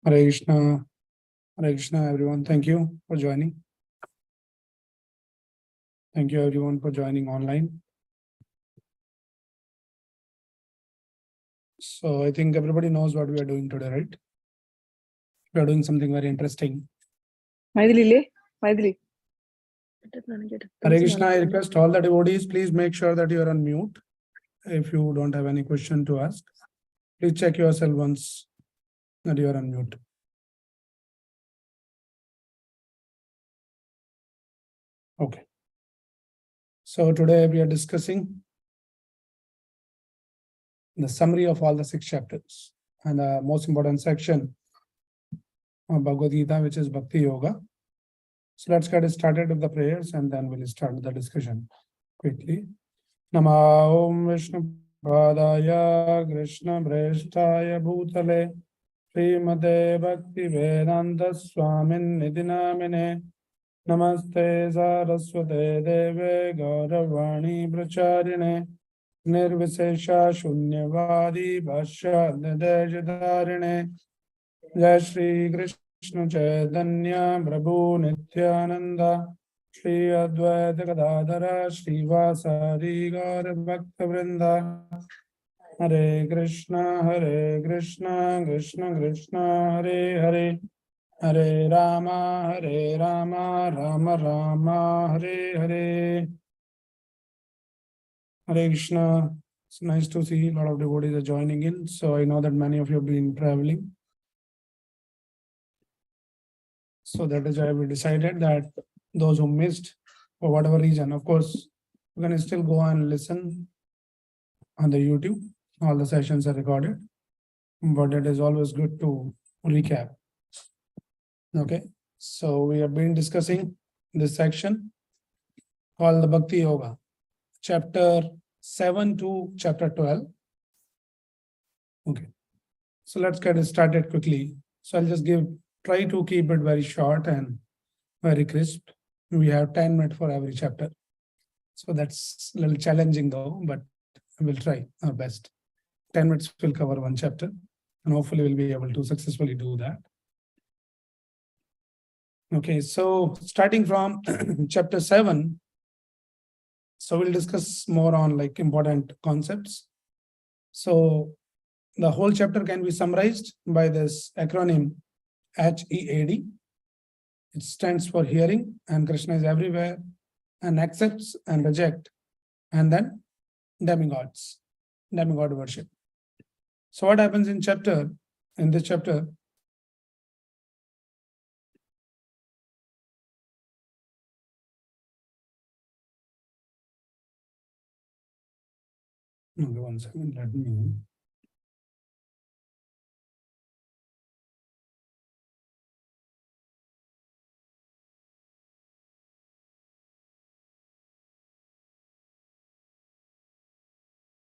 Hare Krishna, everyone. Thank you for joining. Thank you, everyone, for joining online. So, I think everybody knows what we are doing today, right? We are doing something very interesting. Hare Krishna, I request all the devotees, please make sure that you are on mute. If you don't have any question to ask, please check yourself once that you are on mute. Okay. So today we are discussing the summary of all the 6 chapters and the most important section of Bhagwad Gita, which is Bhakti Yoga. So let's get started with the prayers and then we'll start the discussion quickly. Nama Om Vishnu Padaya Krishna Bhreshtaya Bhutale Srimate Bhakti Vedanta Swamin Nidinamine Namaste Saraswate Deve Gauravani Pracharine Nirvisesha Shunyavadi Bhashya Nideshadharine Jai Shri Krishna Chaitanya Prabhu Nityananda Shri Advaita Gadadhara Shri Vasari Gaura Bhakta Vrinda Hare Krishna Krishna Krishna Hare Hare Hare Rama Rama Rama Hare Hare. Hare Krishna. It's nice to see a lot of devotees are joining in. So I know that many of you have been traveling. So that is why we decided that those who missed for whatever reason, of course, you can still go and listen on the YouTube. All the sessions are recorded, but it is always good to recap. Okay, so we have been discussing this section called the Bhakti Yoga, chapter 7 to chapter 12. Okay, so let's get started quickly. So I'll just try to keep it very short and very crisp. We have 10 minutes for every chapter. So that's a little challenging though, but we'll try our best. 10 minutes will cover one chapter and hopefully we'll be able to successfully do that. Okay, so starting from chapter 7, so we'll discuss more on like important concepts. So the whole chapter can be summarized by this acronym HEAD. It stands for hearing, and Krishna is everywhere, and accepts and reject, and then demigods, demigod worship. So what happens in this chapter? Okay, 1 second, let me.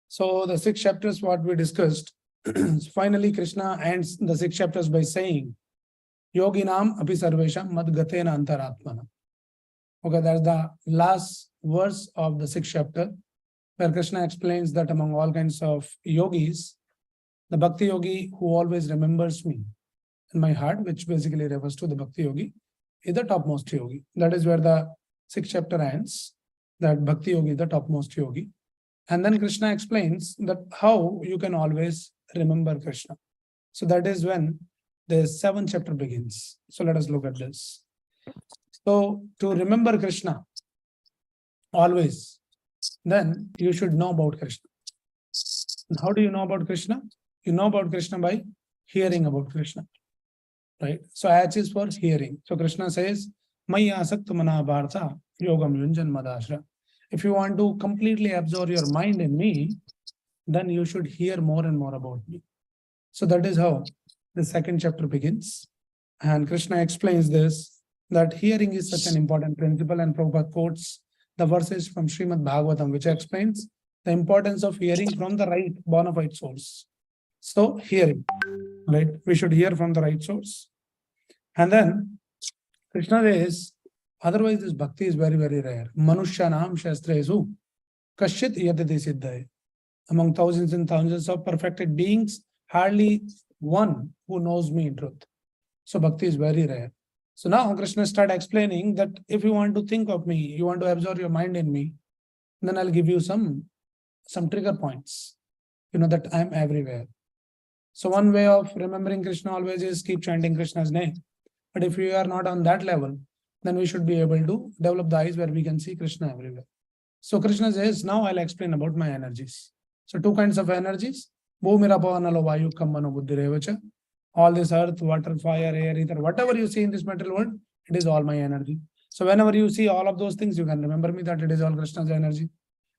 So the 6 chapters, what we discussed, finally Krishna ends the 6 chapters by saying, Yoginam api sarvesham madgatena antaratmana. Okay, that's the last verse of the 6th chapter, where Krishna explains that among all kinds of yogis, the Bhakti Yogi who always remembers me in my heart, which basically refers to the Bhakti Yogi, is the topmost yogi. That is where the 6th chapter ends, that Bhakti Yogi is the topmost yogi. And then Krishna explains that how you can always remember Krishna. So that is when the 7th chapter begins. So let us look at this. So to remember Krishna always, then you should know about Krishna. And how do you know about Krishna? You know about Krishna by hearing about Krishna. Right? So H is for hearing. So Krishna says, Maya asaktu manabhartha yogam yunjan madashra. If you want to completely absorb your mind in me, then you should hear more and more about me. So that is how the 2nd chapter begins. And Krishna explains this, that hearing is such an important principle, and Prabhupada quotes the verses from Srimad Bhagwatam, which explains the importance of hearing from the right bona fide source. So hearing, right? We should hear from the right source. And then Krishna says, otherwise this bhakti is very, very rare. Manushyanam shastresu kashit yadati siddhaye. Among thousands and thousands of perfected beings, hardly one who knows me in truth. So bhakti is very rare. So now Krishna started explaining that if you want to think of me, you want to absorb your mind in me, then I'll give you some trigger points. You know that I'm everywhere. So one way of remembering Krishna always is keep chanting Krishna's name. But if we are not on that level, then we should be able to develop the eyes where we can see Krishna everywhere. So Krishna says, now I'll explain about my energies. So two kinds of energies. Bhumira pavanalo vayu kammano buddhirevacha. All this earth, water, fire, air, ether, whatever you see in this material world, it is all my energy. So whenever you see all of those things, you can remember me that it is all Krishna's energy.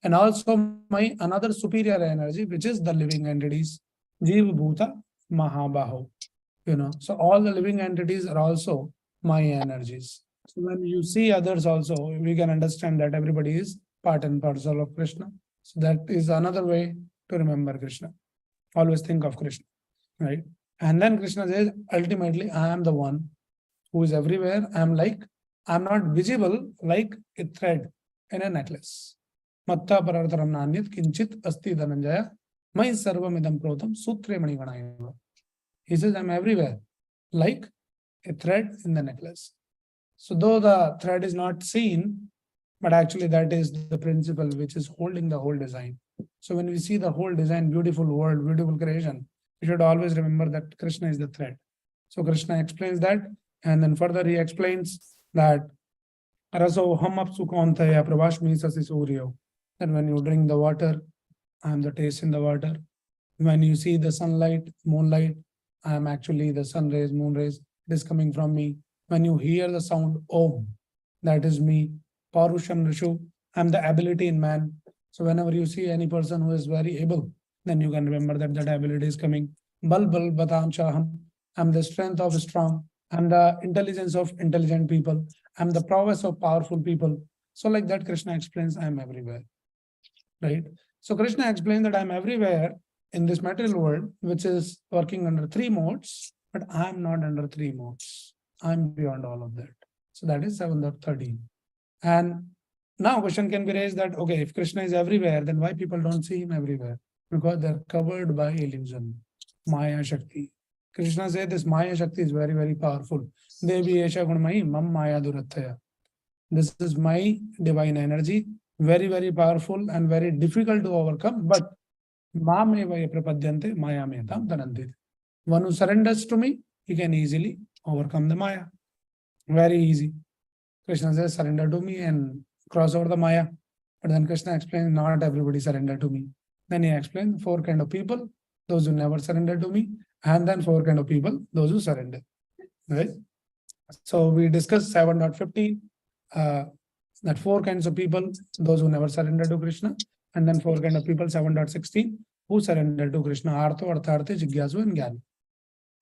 And also my another superior energy, which is the living entities. Jiva Bhuta Mahabaho. So all the living entities are also my energies. So when you see others also, we can understand that everybody is part and parcel of Krishna. So that is another way to remember Krishna. Always think of Krishna, right? And then Krishna says, ultimately, I am the one who is everywhere. I'm not visible like a thread in a necklace. Matta parartaram nanyat kinchit asti dhananjaya mai sarvamidam protam sutre maniganayava. He says, I'm everywhere, like a thread in the necklace. So though the thread is not seen, but actually that is the principle which is holding the whole design. So when we see the whole design, beautiful world, beautiful creation, we should always remember that Krishna is the thread. So Krishna explains that, and then further he explains that Raso hamap sukontaya pravashmi sasi suryo. That when you drink the water, I am the taste in the water. When you see the sunlight, moonlight, I am actually the sun rays, moon rays. It is coming from me. When you hear the sound Om, that is me. Parusham Rishu, I am the ability in man. So whenever you see any person who is very able, then you can remember that that ability is coming. Bal bal batam chaham, I am the strength of strong. I am the intelligence of intelligent people. I am the prowess of powerful people. So like that, Krishna explains, I am everywhere. Right? So Krishna explains that I am everywhere in this material world, which is working under three modes, but I am not under three modes. I am beyond all of that. So that is 7.13. And now question can be raised that, okay, if Krishna is everywhere, then why people don't see him everywhere? Because they're covered by illusion, Maya Shakti. Krishna says this Maya Shakti is very, very powerful. Devi Esha Gunmai Mam Maya Durathaya. This is my divine energy, very, very powerful and very difficult to overcome, but one who surrenders to me, he can easily overcome the Maya. Very easy. Krishna says, surrender to me and cross over the Maya. But then Krishna explains, not everybody surrender to me. Then he explains 4 kinds of people, those who never surrender to me, and then 4 kinds of people, those who surrender. Right? So we discussed 7.15, that 4 kinds of people, those who never surrender to Krishna, and then 4 kinds of people, 7.16, who surrender to Krishna, Artho, Arthartha, Jigyasu, and Jnana.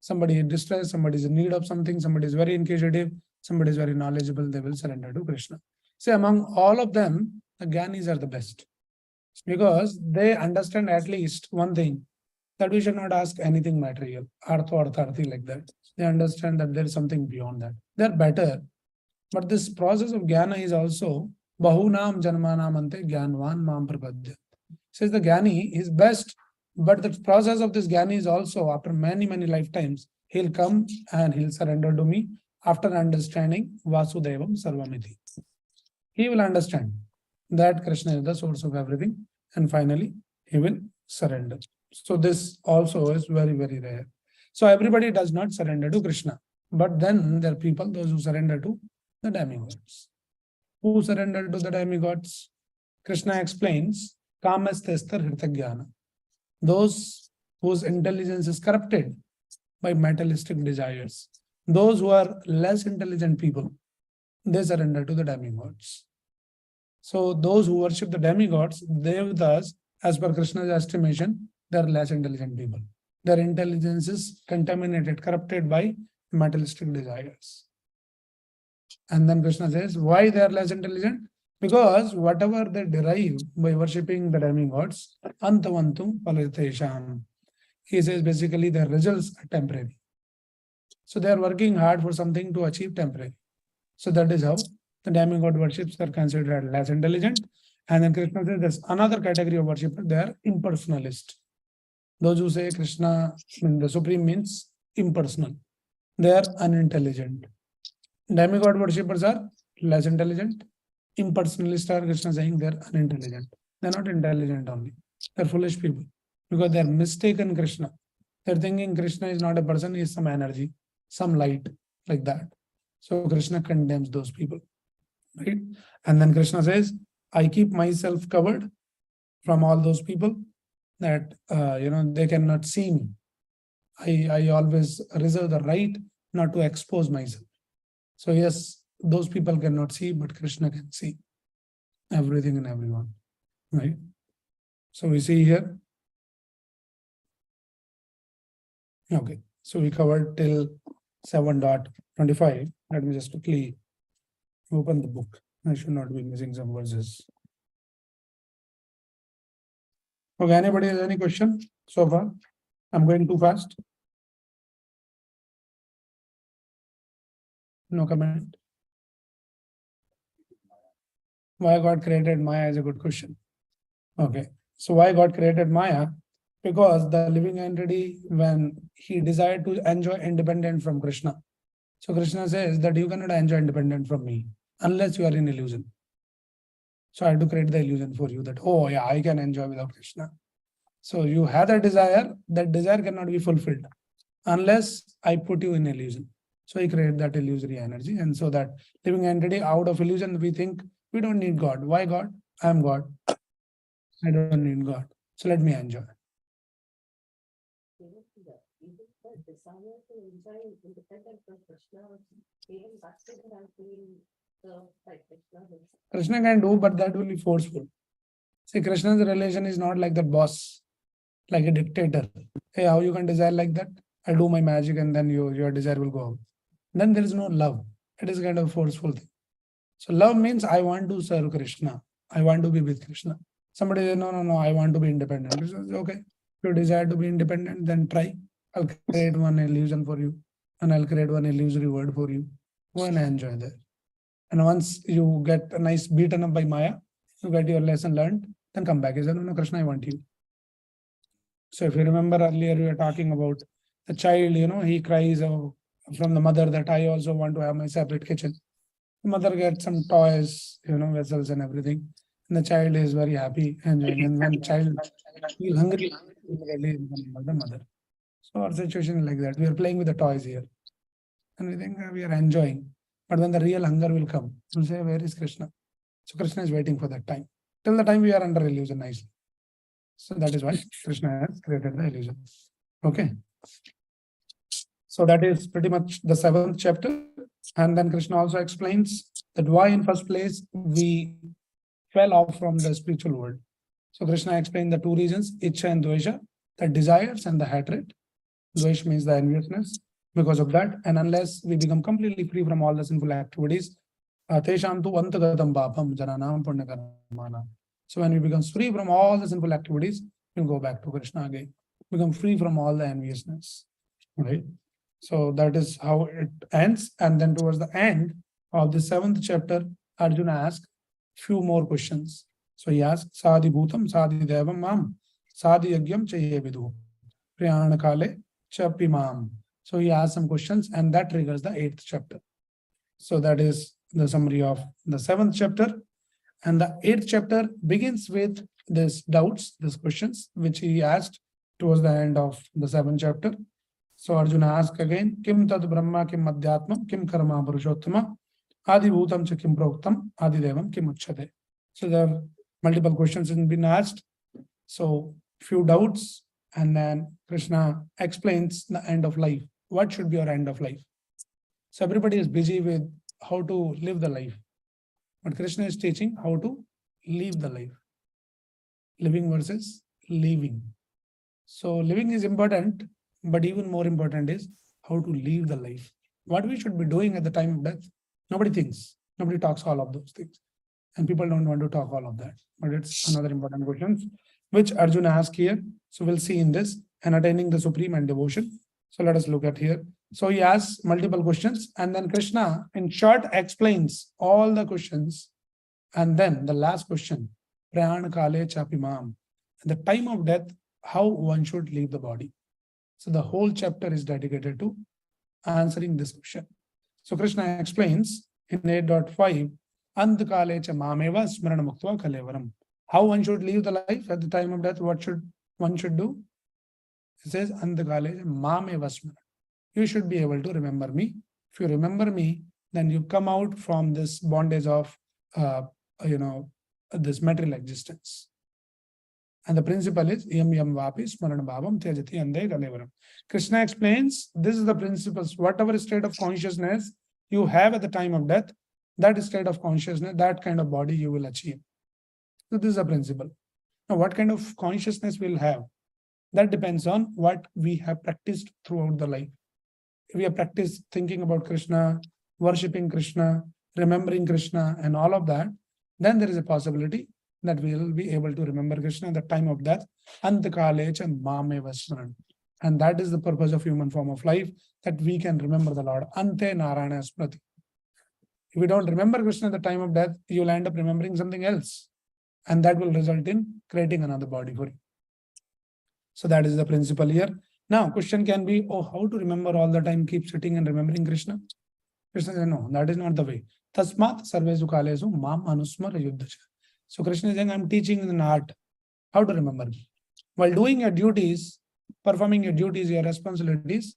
Somebody is distressed, somebody is in need of something, somebody is very inquisitive, somebody is very knowledgeable, they will surrender to Krishna. See, among all of them, the Jnanis are the best. Because they understand at least one thing, that we should not ask anything material, Artho, Artharthi, like that. They understand that there is something beyond that. They are better. But this process of Jnana is also Bahunam Janmanam Ante Jnanvan Mam Prapadya. Says the Jnani is best, but the process of this Jnani is also after many, many lifetimes, he'll come and he'll surrender to me after understanding Vasudevam Sarvamiti. He will understand that Krishna is the source of everything, and finally he will surrender. So this also is very, very rare. So everybody does not surrender to Krishna, but then there are people, those who surrender to the demigods. Who surrender to the demigods? Krishna explains, Kamastestar Hirtagyana. Those whose intelligence is corrupted by materialistic desires. Those who are less intelligent people, they surrender to the demigods. So those who worship the demigods, Devatas, as per Krishna's estimation, they are less intelligent people. Their intelligence is contaminated, corrupted by materialistic desires. And then Krishna says, why they are less intelligent? Because whatever they derive by worshipping the demigods, antavantum palitesham. He says basically their results are temporary. So they are working hard for something to achieve temporary. So that is how the demigod worships are considered less intelligent. And then Krishna says there's another category of worshippers, they are impersonalist. Those who say Krishna, the Supreme means impersonal. They are unintelligent. Demigod worshippers are less intelligent. Impersonalists are Krishna saying they're unintelligent. They're not intelligent only. They're foolish people because they're mistaken Krishna. They're thinking Krishna is not a person, he is some energy, some light, like that. So Krishna condemns those people. Right? And then Krishna says, I keep myself covered from all those people that they cannot see me. I always reserve the right not to expose myself. So yes, those people cannot see, but Krishna can see everything and everyone. Right? So we see here. Okay, so we covered till 7.25. Let me just quickly open the book. I should not be missing some verses. Okay, anybody has any question so far? I'm going too fast. No comment. Why God created Maya is a good question. Okay, so why God created Maya? Because the living entity, when he desired to enjoy independence from Krishna. So Krishna says that you cannot enjoy independence from me unless you are in illusion. So I had to create the illusion for you that, oh yeah, I can enjoy without Krishna. So you have a desire, that desire cannot be fulfilled unless I put you in illusion. So he created that illusory energy. And so that living entity, out of illusion, we think we don't need God. Why God? I am God. I don't need God. So let me enjoy. Desire to enjoy independent from Krishna, even Bhakti and being like Krishna. Krishna can do, but that will be forceful. See, Krishna's relation is not like that boss, like a dictator. Hey, how you can desire like that? I do my magic and then your desire will go out. Then there is no love. It is kind of forceful thing. So love means I want to serve Krishna. I want to be with Krishna. Somebody says, no, I want to be independent. Krishna says, okay, if you desire to be independent, then try. I'll create one illusion for you and I'll create one illusory word for you. Go and enjoy that. And once you get a nice beaten up by Maya, you get your lesson learned, then come back. He said, no, Krishna, I want you. So if you remember earlier, we were talking about the child, he cries from the mother that I also want to have my separate kitchen. The mother gets some toys, vessels and everything. And the child is very happy, enjoying. And when child feel hungry, really the mother. So our situation is like that. We are playing with the toys here. And we think we are enjoying. But when the real hunger will come, we'll say, where is Krishna? So Krishna is waiting for that time. Till the time we are under illusion nicely. So that is why Krishna has created the illusion. Okay. So that is pretty much the 7th chapter. And then Krishna also explains that why in first place we fell off from the spiritual world. So Krishna explained the 2 reasons, Ichha and Dvesha, the desires and the hatred. Dvesh means the enviousness. Because of that, and unless we become completely free from all the sinful activities, tesham tu antagatam bapam jananam punyakaramana. So when we become free from all the sinful activities, we'll go back to Krishna again. Become free from all the enviousness. Right? So that is how it ends. And then towards the end of the 7th chapter, Arjuna asks few more questions. So he asks, Sadi Bhutam, Sadi Devam Mam, Sadi Yagyam Chaye Vidu, Priyana Kale Chapi Mam. So he asks some questions, and that triggers the 8th chapter. So that is the summary of the 7th chapter. And the 8th chapter begins with these doubts, these questions, which he asked towards the end of the 7th chapter. So Arjuna asks again, Kim tad Brahma, Kim Madhyatma, Kim Karma Purushottama, Adi Bhutam cha Kim Proktam, Adi Devam Kim Uchchate. So there are multiple questions have been asked. So few doubts, and then Krishna explains the end of life. What should be our end of life? So everybody is busy with how to live the life. But Krishna is teaching how to live the life. Living versus leaving. So living is important, but even more important is how to live the life. What we should be doing at the time of death. Nobody thinks. Nobody talks all of those things. And people don't want to talk all of that. But it's another important question, which Arjuna asks here. So we'll see in this, and attaining the supreme and devotion. So let us look at here. So he asks multiple questions, and then Krishna, in short, explains all the questions. And then the last question, Prayana Kale Chapimam, the time of death, how one should leave the body. So the whole chapter is dedicated to answering this question. So Krishna explains in 8.5, Antkale cha mameva smarana muktva kalevaram. How one should live the life at the time of death, what should one should do? It says, Antkale cha mameva smarana. You should be able to remember me. If you remember me, then you come out from this bondage of, this material existence. And the principle is yam yam vapi smarana bhavam tejati ande kalevaram. Krishna explains this is the principles. Whatever state of consciousness you have at the time of death, that state of consciousness, that kind of body you will achieve. So this is a principle. Now, what kind of consciousness we'll have? That depends on what we have practiced throughout the life. If we have practiced thinking about Krishna, worshipping Krishna, remembering Krishna, and all of that, then there is a possibility that we will be able to remember Krishna at the time of death. Antkale cha mameva smaran. And that is the purpose of human form of life, that we can remember the Lord. Ante Narayana Smriti. If you don't remember Krishna at the time of death, you will end up remembering something else. And that will result in creating another body for you. So that is the principle here. Now, question can be, oh, how to remember all the time, keep sitting and remembering Krishna? Krishna says, no, that is not the way. Tasmat sarvesu kalesu mam anusmara yuddhacha. So Krishna is saying, I'm teaching an art, how to remember me. While doing your duties, performing your duties, your responsibilities,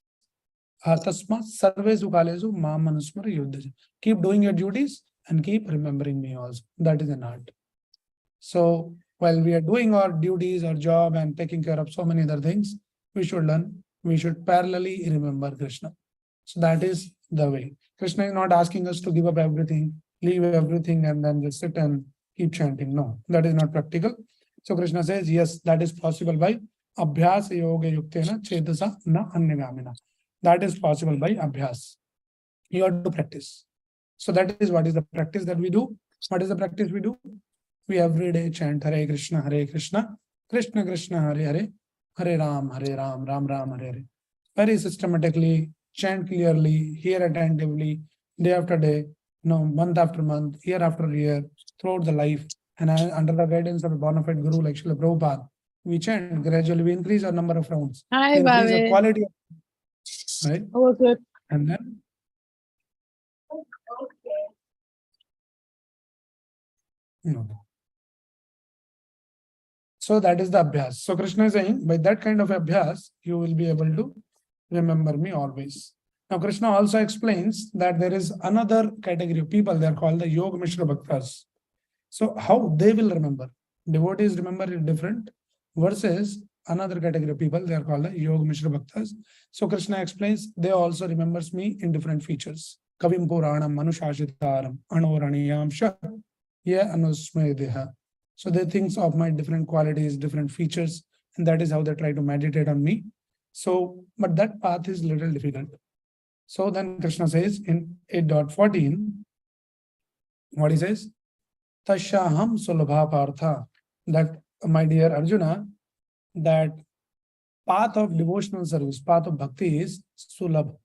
tasmat sarvesu kalesu mam anusmara yuddhacha. Keep doing your duties and keep remembering me also. That is an art. So while we are doing our duties, our job, and taking care of so many other things, we should learn, we should parallelly remember Krishna. So that is the way. Krishna is not asking us to give up everything, leave everything, and then just sit and keep chanting. No, that is not practical. So Krishna says, yes, that is possible by abhyas yoga yuktena chetasa na anyagamina. That is possible by abhyas. You have to practice. So that is what is the practice that we do. What is the practice we do? We every day chant Hare Krishna, Krishna Krishna, Hare Hare, Hare Ram, Ram Ram, Hare Hare. Very systematically, chant clearly, hear attentively, day after day, month after month, year after year, throughout the life. And under the guidance of a bona fide guru like Srila Prabhupada, we chant gradually, we increase our number of rounds, Hi, increase the Bhavesh. quality of, right? Oh, good. And then so that is the abhyas. So Krishna is saying, by that kind of abhyas, you will be able to remember me always. Now Krishna also explains that there is another category of people, they are called the Yoga Mishra Bhaktas. So how they will remember? Devotees remember it different versus another category of people, they are called the Yoga Mishra Bhaktas. So Krishna explains, they also remembers me in different features. Kavim Puranam Manushashitaram Anoraniyam Shah Ye Anusmedeha. So they think of my different qualities, different features, and that is how they try to meditate on me. So, but that path is little difficult. So then Krishna says in 8.14, what he says? Tashaham sulabha partha. That, my dear Arjuna, that path of devotional service, path of bhakti is sulabh,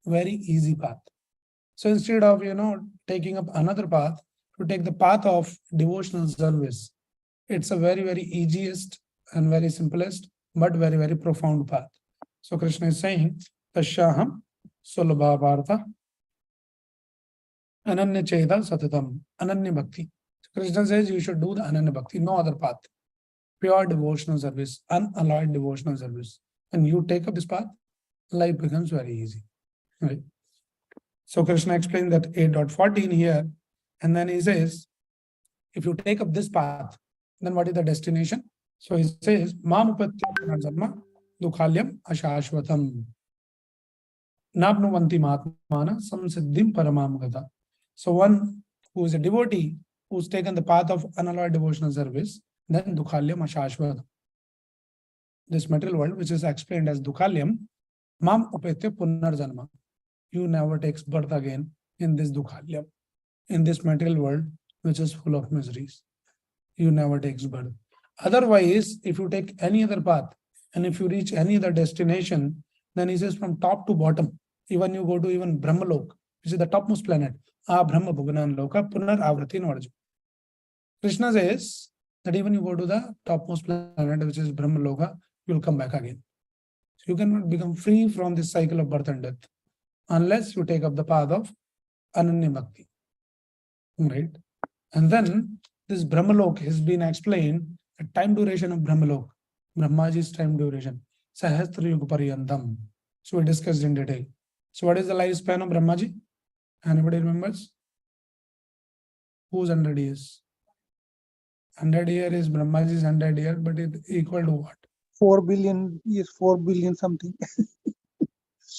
very easy path. So instead of, taking up another path, to take the path of devotional service, it's a very, very easiest and very simplest, but very, very profound path. So Krishna is saying, Tashaham sulabha partha ananya cheda satatam, ananya bhakti. So Krishna says you should do the ananya bhakti, no other path. Pure devotional service, unalloyed devotional service. When you take up this path, life becomes very easy. Right? So Krishna explained that 8.14 here, and then he says, if you take up this path, then what is the destination? So he says, Mamupatyanma dukhalyam ashashvatam nabnuvanti matmana samsiddhim paramam gata. So one who is a devotee, who's taken the path of unalloyed devotional service, then dukhalyam ashashvatam. This material world, which is explained as dukhalyam, mam upetya punarjanma. You never takes birth again in this dukhalyam, in this material world, which is full of miseries. You never takes birth. Otherwise, if you take any other path, and if you reach any other destination, then he says from top to bottom, even you go to even Brahmalok, which is the topmost planet, Brahma Bhuvanan Loka Punar Avrati Varja. Krishna says that even you go to the topmost planet, which is Brahmaloka, you will come back again. So you cannot become free from this cycle of birth and death. unless you take up the path of Ananya Bhakti. Right? And then this Brahmalok has been explained, the time duration of Brahmalok, Brahmaji's time duration, Sahasra Yuga Paryantam. So we discussed in detail. So what is the lifespan of Brahmaji? Anybody remembers? Whose 100 years? 100 year is Brahmaji's 100 year, but it equal to what? 4 billion is 4 billion something.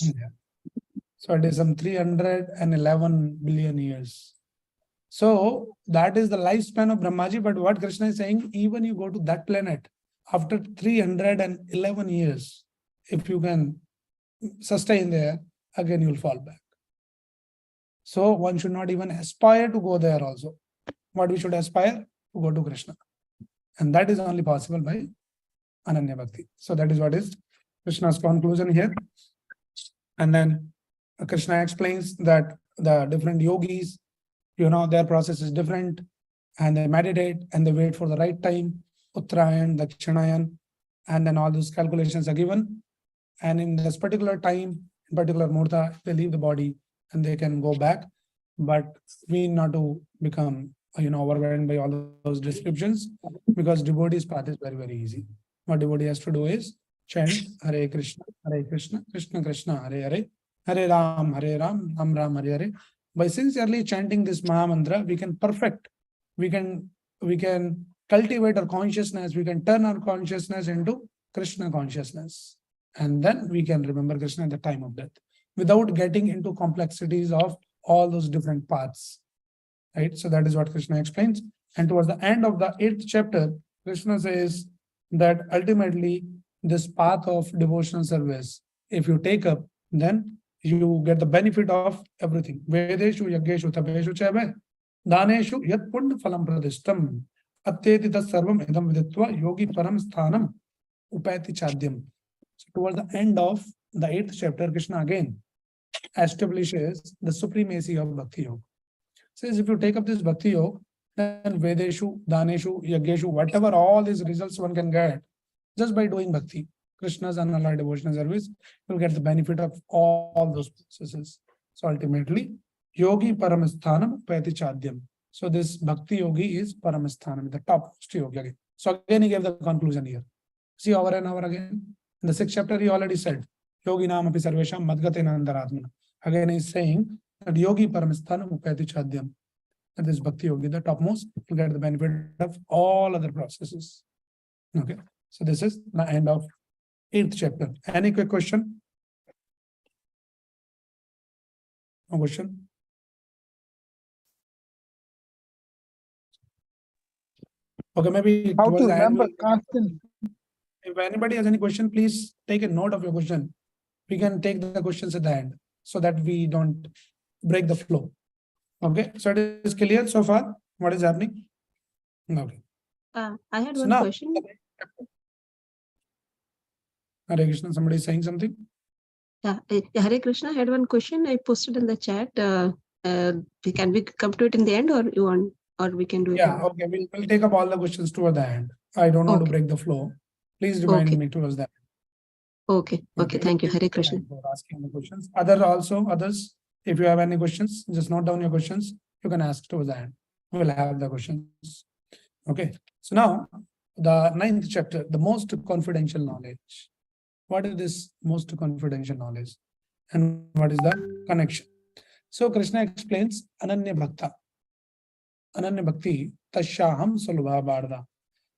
Yeah. So it is some 311 billion years. So that is the lifespan of Brahmaji. But what Krishna is saying, even you go to that planet after 311 years, if you can sustain there, again you will fall back. So one should not even aspire to go there also. What we should aspire? To go to Krishna. And that is only possible by Ananya Bhakti. So that is what is Krishna's conclusion here. And then Krishna explains that the different yogis, their process is different, and they meditate and they wait for the right time, Uttarayan, Dakshinayan, and then all those calculations are given. And in this particular time, in particular Murta, they leave the body and they can go back. But we not to become overwhelmed by all those descriptions, because devotee's path is very, very easy. What devotee has to do is chant Hare Krishna, Krishna Krishna, Hare Hare, Hare Ram, Ram Ram, Hare Hare. By sincerely chanting this Maha Mantra, we can perfect, we can cultivate our consciousness, we can turn our consciousness into Krishna consciousness. And then we can remember Krishna at the time of death, without getting into complexities of all those different paths. Right? So that is what Krishna explains. And towards the end of the 8th chapter, Krishna says that ultimately this path of devotional service, if you take up, then you get the benefit of everything. Vedeshu, Yageshu, Tapeshu, Chave, Daneshu, Yat Pund Phalam Pradishtam, Atyeti Tas Sarvam Idam Viditva, Yogi Param Sthanam, Upati Chadyam. So towards the end of the 8th chapter, Krishna again establishes the supremacy of Bhakti Yoga. Says if you take up this Bhakti Yoga, then Vedeshu, Daneshu, Yageshu, whatever all these results one can get just by doing Bhakti, Krishna's unalloyed devotional service, you'll get the benefit of all those processes. So ultimately, Yogi Paramasthanam Upayati Chadyam. So this Bhakti Yogi is Paramasthanam, the topmost yogi again. So again he gave the conclusion here. See over and over again. In the 6th chapter he already said, Yogi Nam Api Sarvesham Madgatena Antaratmana. Again he is saying that Yogi Paramasthanam Upayati Chadyam. That is Bhakti Yogi, the topmost, to get the benefit of all other processes. Okay. So this is the end of 8th chapter. Any quick question? No question? Okay, maybe How to towards the end, remember constant. if anybody has any question, please take a note of your question. We can take the questions at the end so that we don't break the flow. Okay, so it is clear so far what is happening? Okay. I had So one now, question. Hare Krishna, somebody is saying something? Yeah, Hare Krishna, I had one question I posted in the chat. Can we come to it in the end, or you want, or we can do it? Yeah, now? okay, we'll take up all the questions toward the end. I don't want to break the flow. Please remind me towards that. Okay, thank you, Hare Krishna. For asking the questions. Others, if you have any questions, just note down your questions. You can ask towards the end. We'll have the questions. Okay, so now the 9th chapter, the most confidential knowledge. What is this most confidential knowledge? And what is the connection? So Krishna explains Ananya Bhakta. Ananya Bhakti, Tashyaham Sulabha Bharda.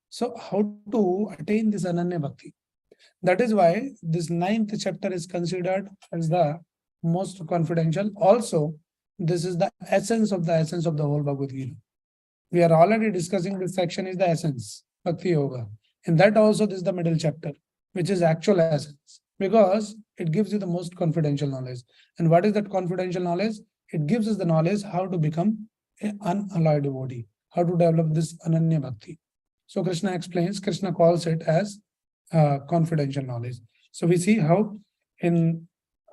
So how to attain this Ananya Bhakti? That is why this 9th chapter is considered as the most confidential. Also, this is the essence of the whole Bhagavad Gita. We are already discussing this section is the essence, Bhakti Yoga. And that also this is the middle chapter, which is actual essence, because it gives you the most confidential knowledge. And what is that confidential knowledge? It gives us the knowledge how to become an unalloyed devotee, how to develop this Ananya Bhakti. So Krishna explains, Krishna calls it as confidential knowledge. So we see how in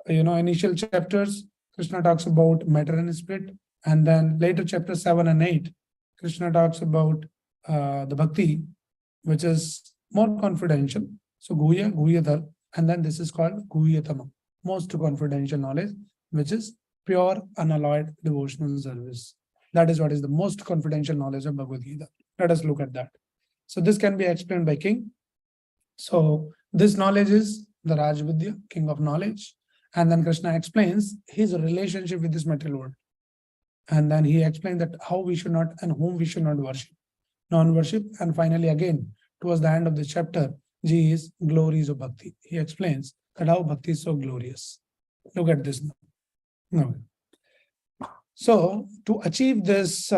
initial chapters, Krishna talks about matter and spirit, and then later chapters 7 and 8, Krishna talks about the bhakti, which is more confidential. So Guhya, Guhyadhar, and then this is called Guhyatama, most confidential knowledge. which is pure, unalloyed devotional service. That is what is the most confidential knowledge of Bhagavad Gita. Let us look at that. So this can be explained by king. So this knowledge is the Rajvidya, king of knowledge. And then Krishna explains his relationship with this material world. And then he explained that how we should not and whom we should not worship, non-worship. And finally, again, towards the end of the chapter, G is glories of bhakti. He explains that how bhakti is so glorious. Look at this now. So to achieve this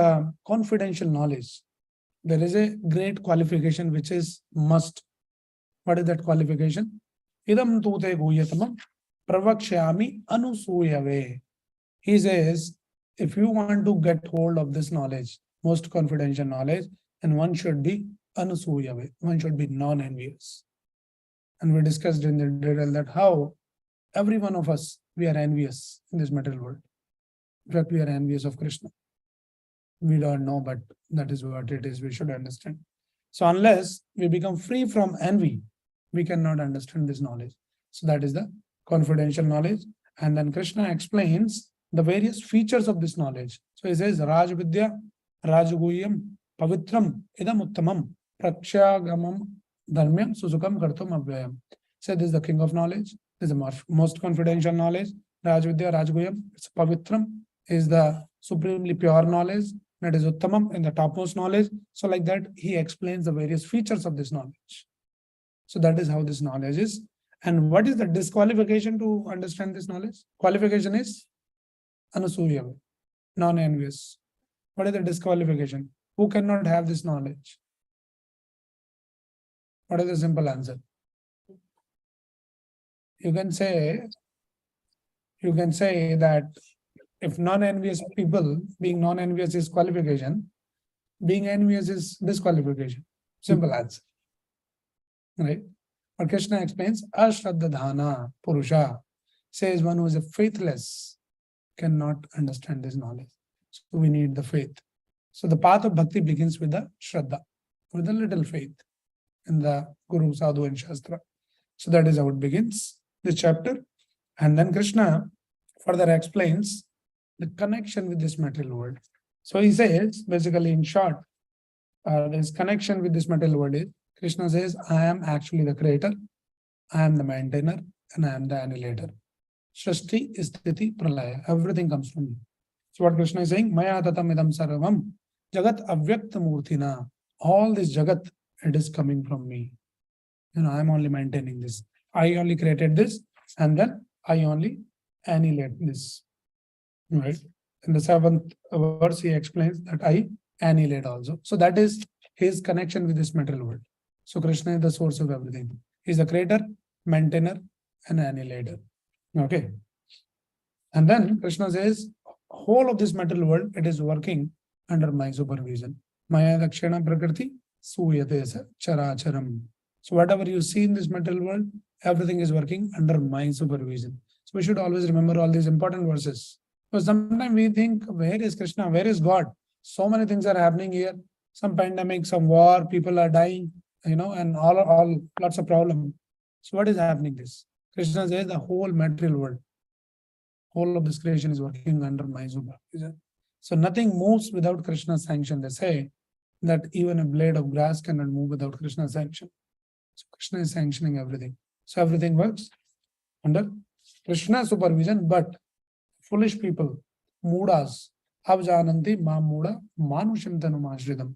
confidential knowledge, there is a great qualification which is must. What is that qualification? Idam tute guyatamam pravakshami anusuyave. He says, if you want to get hold of this knowledge, most confidential knowledge, then one should be anusuyave. One should be non-envious. And we discussed in the detail that how every one of us, we are envious in this material world. In fact, we are envious of Krishna. We don't know, but that is what it is. We should understand. So unless we become free from envy, we cannot understand this knowledge. So that is the confidential knowledge. And then Krishna explains the various features of this knowledge. So he says, Rajvidya, Rajguyam, Pavitram, Idam Uttamam, Prakshagamam, Dharmyam, Susukam, Kartum, Avyayam. So this is the king of knowledge. This is the most confidential knowledge. Rajvidya, Rajguyam, it's Pavitram, is the supremely pure knowledge. That is Uttamam, in the topmost knowledge. So like that, he explains the various features of this knowledge. So that is how this knowledge is. And what is the disqualification to understand this knowledge? Qualification is Anasuya, non-envious. What is the disqualification? Who cannot have this knowledge? What is the simple answer? You can say that if non-envious people, being non-envious is qualification, being envious is disqualification. Simple answer. Right? But Krishna explains, Ashraddhadhana Purusha, says one who is a faithless cannot understand this knowledge. So we need the faith. So the path of bhakti begins with the Shraddha, with a little faith in the Guru, Sadhu and Shastra. So that is how it begins, this chapter. And then Krishna further explains the connection with this material world. So he says, basically in short, this connection with this material world is, Krishna says, I am actually the creator, I am the maintainer, and I am the annihilator. Shrishti, Sthiti, Pralaya. Everything comes from me. So what Krishna is saying, Maya tatam idam sarvam, Jagat avyakta murtina. All this Jagat, it is coming from me. I am only maintaining this. I only created this, and then I only annihilate this. Right? In the 7th verse, he explains that I annihilate also. So that is his connection with this material world. So Krishna is the source of everything. He is the creator, maintainer, and annihilator. Okay. And then Krishna says, whole of this material world, it is working under my supervision. Maya dakshana prakriti suyate characharam. So whatever you see in this material world, everything is working under my supervision. So we should always remember all these important verses. Because sometimes we think, where is Krishna? Where is God? So many things are happening here. Some pandemic, some war, people are dying, and all lots of problems. So what is happening this? Krishna says the whole material world, whole of this creation is working under my supervision. So nothing moves without Krishna's sanction. They say that even a blade of grass cannot move without Krishna's sanction. So Krishna is sanctioning everything. So everything works under Krishna's supervision, but foolish people, moodas, avjananti ma mooda manushim tanumashridam.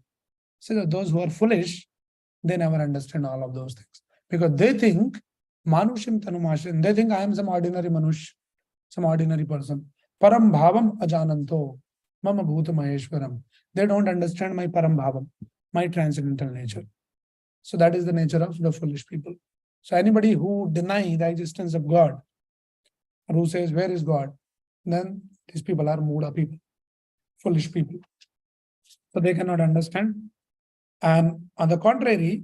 So that those who are foolish, they never understand all of those things. Because they think, manushim tanumashridam, they think I am some ordinary manush, some ordinary person. Param bhavam ajananto, mama bhuta maheshwaram. They don't understand my param bhavam, my transcendental nature. So that is the nature of the foolish people. So anybody who deny the existence of God, or who says, where is God? Then these people are Muda people, foolish people. So they cannot understand. And on the contrary,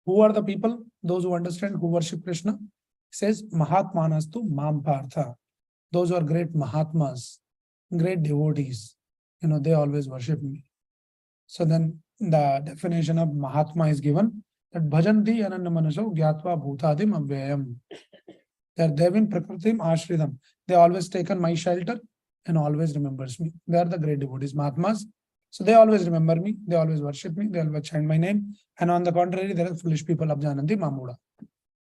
who are the people? Those who understand, who worship Krishna. It says, Mahatmanastu Mam Partha. Those who are great Mahatmas, great devotees, they always worship me. So then the definition of Mahatma is given, that Bhajanti Ananda Manaso Gyatva Bhutadim Avyayam. They are Devim Prakritim Ashridam. They always taken my shelter and always remembers me. They are the great devotees, Mahatmas. So they always remember me, they always worship me, they always chant my name. And on the contrary, there are foolish people, Abjananti Mamuda.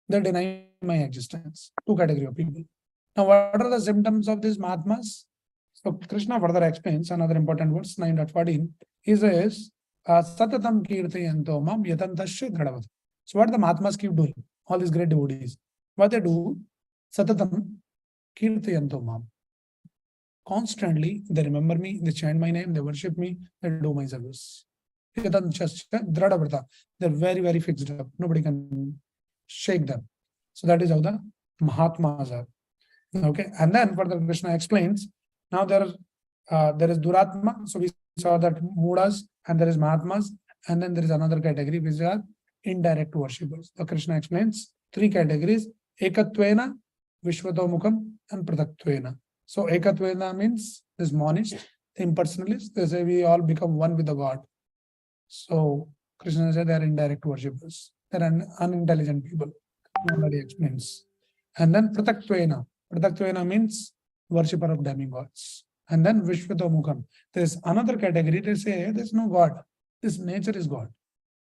They deny my existence. Two category of people. Now, what are the symptoms of these Mahatmas? So Krishna further explains another important words, 9.14. He says, Satatam Kirtayanto Mam Yatantasya Dhadavat. So what the Mahatmas keep doing? All these great devotees. What they do? Satatam Kirtayanto Mam. Constantly, they remember me, they chant my name, they worship me, they do my service. They're very, very fixed up. Nobody can shake them. So that is how the Mahatmas are. Okay, and then further Krishna explains. Now there is Duratma. So we saw that Mudas, and there is Mahatmas, and then there is another category which are indirect worshippers. So Krishna explains three categories: Ekatvena, Vishvatomukam, and Prathatvena. So Ekatvena means this monist, the impersonalists. They say we all become one with the God. So Krishna said they are indirect worshippers. They are unintelligent people. Nobody explains. And then Prathatvena. Prathatvena means worshipper of demigods. And then Vishvatomukam. There is another category. They say there is no God. This nature is God.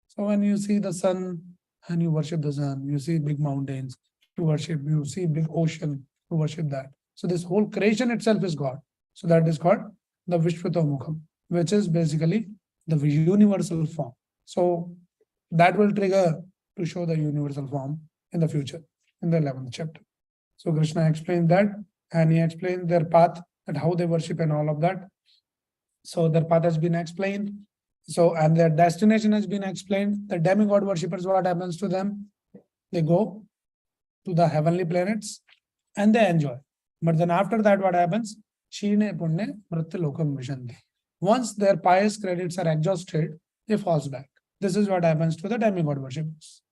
So when you see the sun and you worship the sun, you see big mountains, you see big ocean, you worship that. So this whole creation itself is God. So that is called the Vishvatomukam, which is basically the universal form. So that will trigger to show the universal form in the future, in the 11th chapter. So Krishna explained that, and he explained their path, and how they worship and all of that. So their path has been explained. So, and their destination has been explained. The demigod worshippers, what happens to them? They go to the heavenly planets and they enjoy. But then after that, what happens? Shine Punne Mrityalokam Vishanti. Once their pious credits are exhausted, they falls back. This is what happens to the demigod worshippers.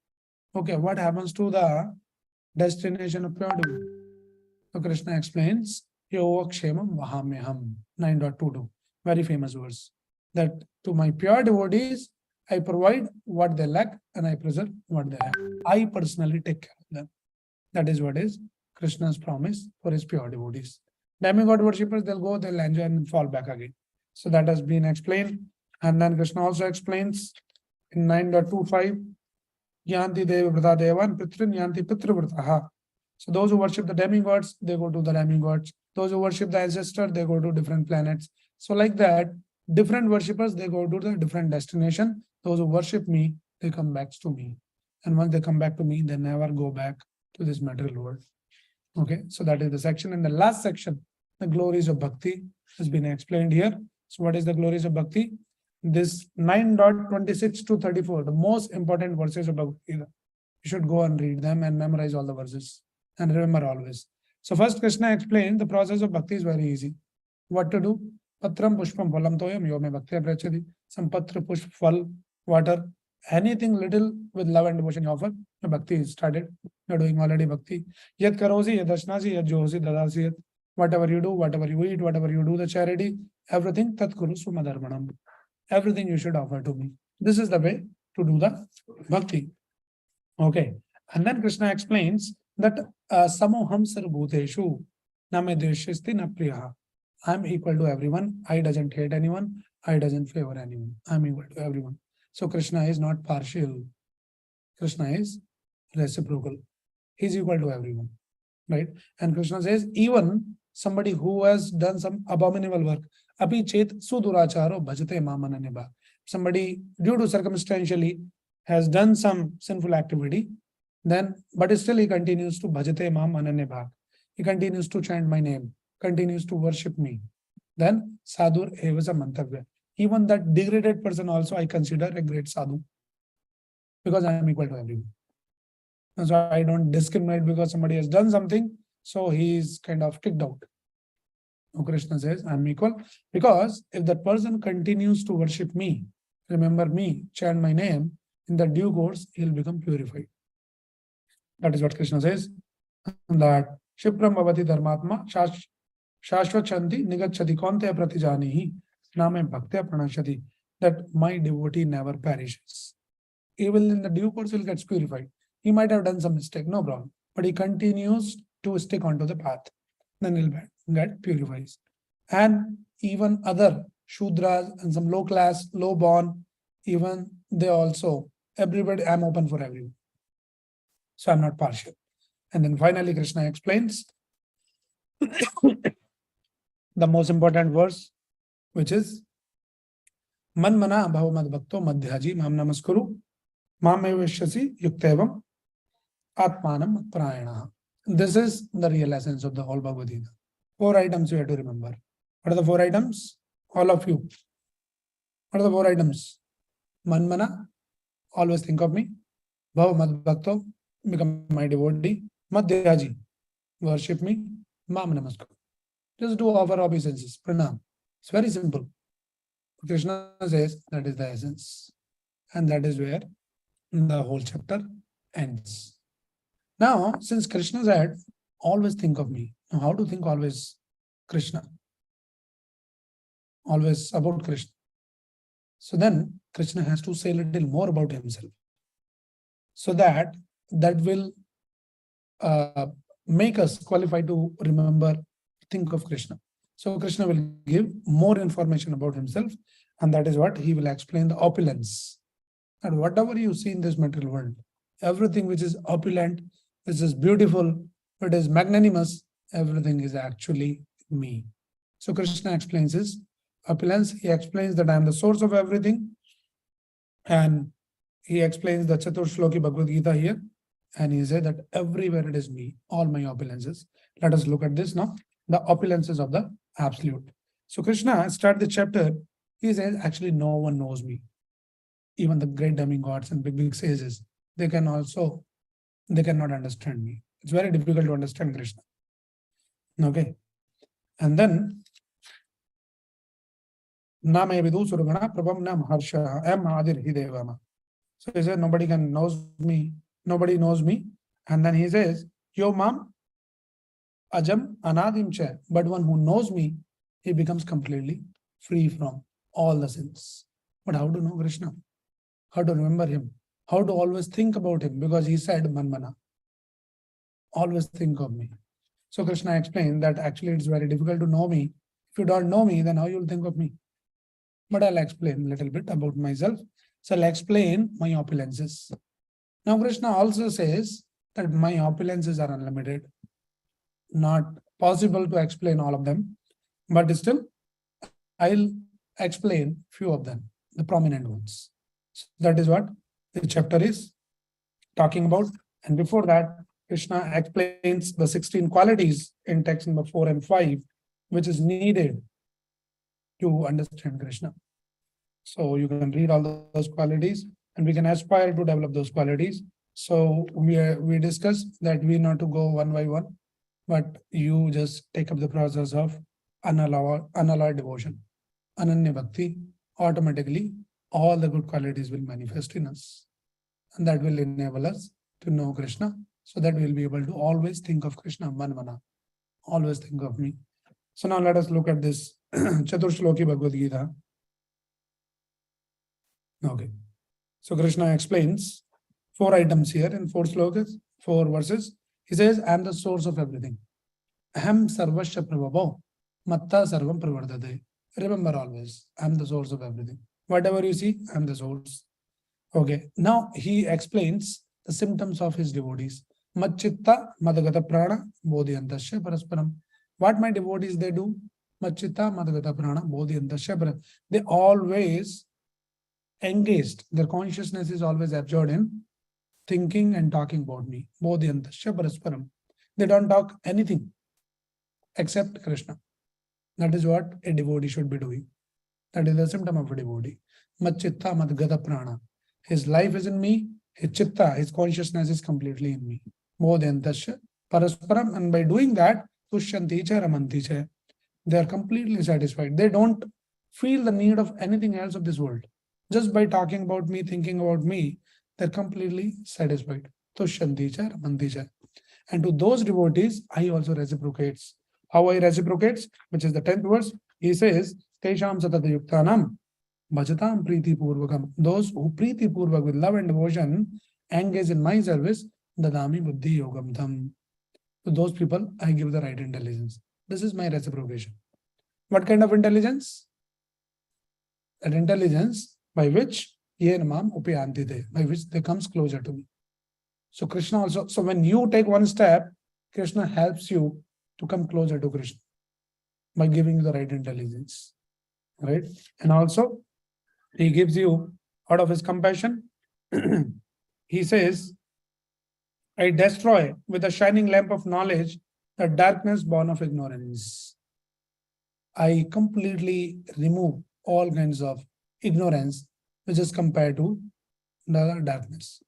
Okay, what happens to the destination of pure devotee? So Krishna explains, Yogakshemam Vahamyaham 9.22. Very famous verse. That to my pure devotees, I provide what they lack and I preserve what they have. I personally take care of them. That is what is Krishna's promise for his pure devotees. Demigod worshippers, they'll go, they'll enjoy and fall back again. So that has been explained. And then Krishna also explains in 9.25, Yanti Deva Vrata Devan Pitrin Yanti Pitra Vrataha. So those who worship the demigods, they go to the demigods. Those who worship the ancestor, they go to different planets. So like that, different worshippers, they go to the different destination. Those who worship me, they come back to me. And once they come back to me, they never go back to this material world. Okay, so that is the section. And the last section, the glories of bhakti, has been explained here. So what is the glories of bhakti? This 9.26 to 34, the most important verses of Bhagavad Gita. You should go and read them and memorize all the verses and remember always. So first Krishna explained the process of bhakti is very easy. What to do? Patram pushpam phalam toyam yome bhakti prachati. Some patra, pushp, phal, water, anything little with love and devotion you offer, your bhakti is started. You're doing already bhakti. Yat karosi, yat ashnasi, yat johosi, dadasi, yat. Whatever you do, whatever you eat, whatever you do, the charity, everything, tat kuru sumadharmanam. Everything you should offer to me. This is the way to do the bhakti. Okay. And then Krishna explains that samoham sarvbhuteshu name dveshasti na priyaha. I'm equal to everyone. I doesn't hate anyone. I doesn't favor anyone. I'm equal to everyone. So Krishna is not partial. Krishna is reciprocal. He's equal to everyone. Right? And Krishna says, even somebody who has done some abominable work, api chet suduracharo bhajate mamananeba. Somebody, due to circumstantially, has done some sinful activity, then, but still he continues to bhajate mamananeba. He continues to chant my name, continues to worship me. Then, sadhur evasa mantavya. Even that degraded person also I consider a great sadhu. Because I am equal to everyone. And so I don't discriminate because somebody has done something, so he is kind of kicked out. So Krishna says, I'm equal. Because if that person continues to worship me, remember me, chant my name, in the due course, he will become purified. That is what Krishna says. That Shipram Bhavati Dharmatma Shashvachanti Nigachati Konte Pratijanihi Name Bhaktya Pranashati. That my devotee never perishes. He will in the due course will get purified. He might have done some mistake, no problem. But he continues to stick onto the path. Then he'll get purified. And even other Shudras and some low class, low born, even they also, everybody, I'm open for everyone. So I'm not partial. And then finally, Krishna explains the most important verse, which is Man mana bhava mad bhakto madhyaji mam namaskuru mam evashyasi yuktevam atmanam prayana. This is the real essence of the whole Bhagavad Gita. 4 items you have to remember. What are the 4 items? All of you. What are the 4 items? Man mana, always think of me. Bhava mad bhakto, become my devotee. Madhyaji, worship me. Mam namaskar. Just do offer obeisances. Pranam. It's very simple. Krishna says that is the essence. And that is where the whole chapter ends. Now, since Krishna said, always think of me. Now, how to think always Krishna? Always about Krishna. So then Krishna has to say a little more about himself. So that will make us qualified to remember, think of Krishna. So Krishna will give more information about himself, and that is what he will explain the opulence. And whatever you see in this material world, everything which is opulent, which is beautiful, which is magnanimous, everything is actually me. So Krishna explains his opulence. He explains that I am the source of everything. And he explains the Chatur Shloki Bhagavad Gita here. And he said that everywhere it is me, all my opulences. Let us look at this now. The opulences of the Absolute. So Krishna start the chapter. He says, actually, no one knows me. Even the great demigods and big sages, they cannot understand me. It's very difficult to understand Krishna. Okay. And then, Na me vidu surgana prabham na maharsha am adir hidevama. So he said, nobody knows me. Nobody knows me. And then he says, Yo mam ajam anadim cha. But one who knows me, he becomes completely free from all the sins. But how to know Krishna? How to remember him? How to always think about him? Because he said, Manmana, always think of me. So Krishna explained that actually it's very difficult to know me. If you don't know me, then how you'll think of me? But I'll explain a little bit about myself. So I'll explain my opulences. Now Krishna also says that my opulences are unlimited. Not possible to explain all of them, but still I'll explain few of them, the prominent ones. So that is what the chapter is talking about. And before that, Krishna explains the 16 qualities in text number 4 and 5, which is needed to understand Krishna. So you can read all those qualities and we can aspire to develop those qualities. So we discussed that we not to go one by one, but you just take up the process of unalloyed devotion, Ananya Bhakti. Automatically all the good qualities will manifest in us. And that will enable us to know Krishna, so that we'll be able to always think of Krishna, Manmana. Always think of me. So now let us look at this Chatur Shloki Bhagavad Gita. Okay. So Krishna explains 4 items here in 4 slokas, 4 verses. He says, I am the source of everything. Aham sarvasya prabhavo, matta sarvam pravardhate. Remember always, I am the source of everything. Whatever you see, I am the source. Okay. Now he explains the symptoms of his devotees. Machchitta madagata prana bodhiyantasya parasparam. What my devotees they do? Machchitta madagata prana bodhiyantasya parasparam. They always engaged. Their consciousness is always absorbed in thinking and talking about me. Bodhiyantasya parasparam. They don't talk anything except Krishna. That is what a devotee should be doing. That is the symptom of a devotee. Machchitta madagata prana. His life is in me. His chitta, his consciousness is completely in me. Bodhiyantasya parasparam. And by doing that, tushyanti cha ramanti cha. They are completely satisfied. They don't feel the need of anything else of this world. Just by talking about me, thinking about me, they're completely satisfied. Tushyanti cha ramanti cha. And to those devotees, I also reciprocates. How I reciprocates, which is the 10th verse, he says, Tesham satata yuktanam bhajatam priti purvakam. Those who priti purvak with love and devotion engage in my service, dadami buddhi yogam tham. To those people, I give the right intelligence. This is my reciprocation. What kind of intelligence? That intelligence by which by which they comes closer to me. So Krishna also, so when you take one step, Krishna helps you to come closer to Krishna by giving you the right intelligence. Right? And also, he gives you out of his compassion, he says, I destroy with a shining lamp of knowledge the darkness born of ignorance. I completely remove all kinds of ignorance which is compared to the darkness.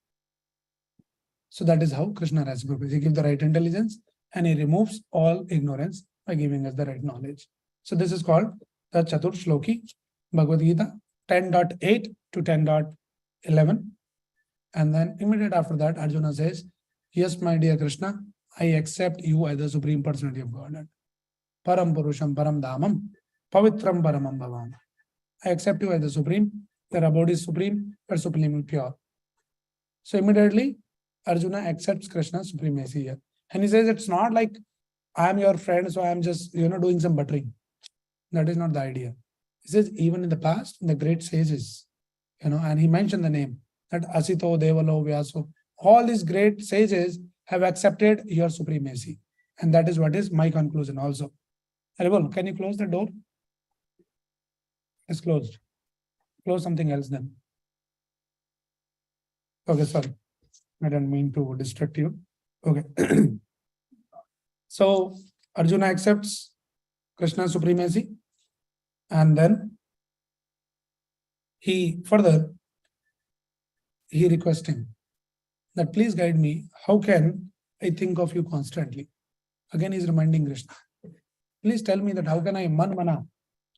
So that is how Krishna reciprocates. He gives the right intelligence and he removes all ignorance by giving us the right knowledge. So this is called the Chatur Shloki, Bhagavad Gita 10.8 to 10.11. And then immediate after that, Arjuna says, yes, my dear Krishna, I accept you as the Supreme Personality of Godhead. Param Purusham Param Dhamam Pavitram Paramam Bhavam. I accept you as the Supreme. Your abode is supreme, but supremely pure. So immediately, Arjuna accepts Krishna's supremacy here. And he says, it's not like I am your friend, so I am just, doing some buttering. That is not the idea. He says, even in the past, the great sages, and he mentioned the name, that Asito, Devalo, Vyaso, all these great sages have accepted your supremacy. And that is what is my conclusion also. Aribol, can you close the door? It's closed. Close something else then. Okay, sorry. I don't mean to distract you. Okay. So Arjuna accepts Krishna's supremacy, and then he requests him that please guide me. How can I think of you constantly? Again, he's reminding Krishna. Please tell me that how can I mana?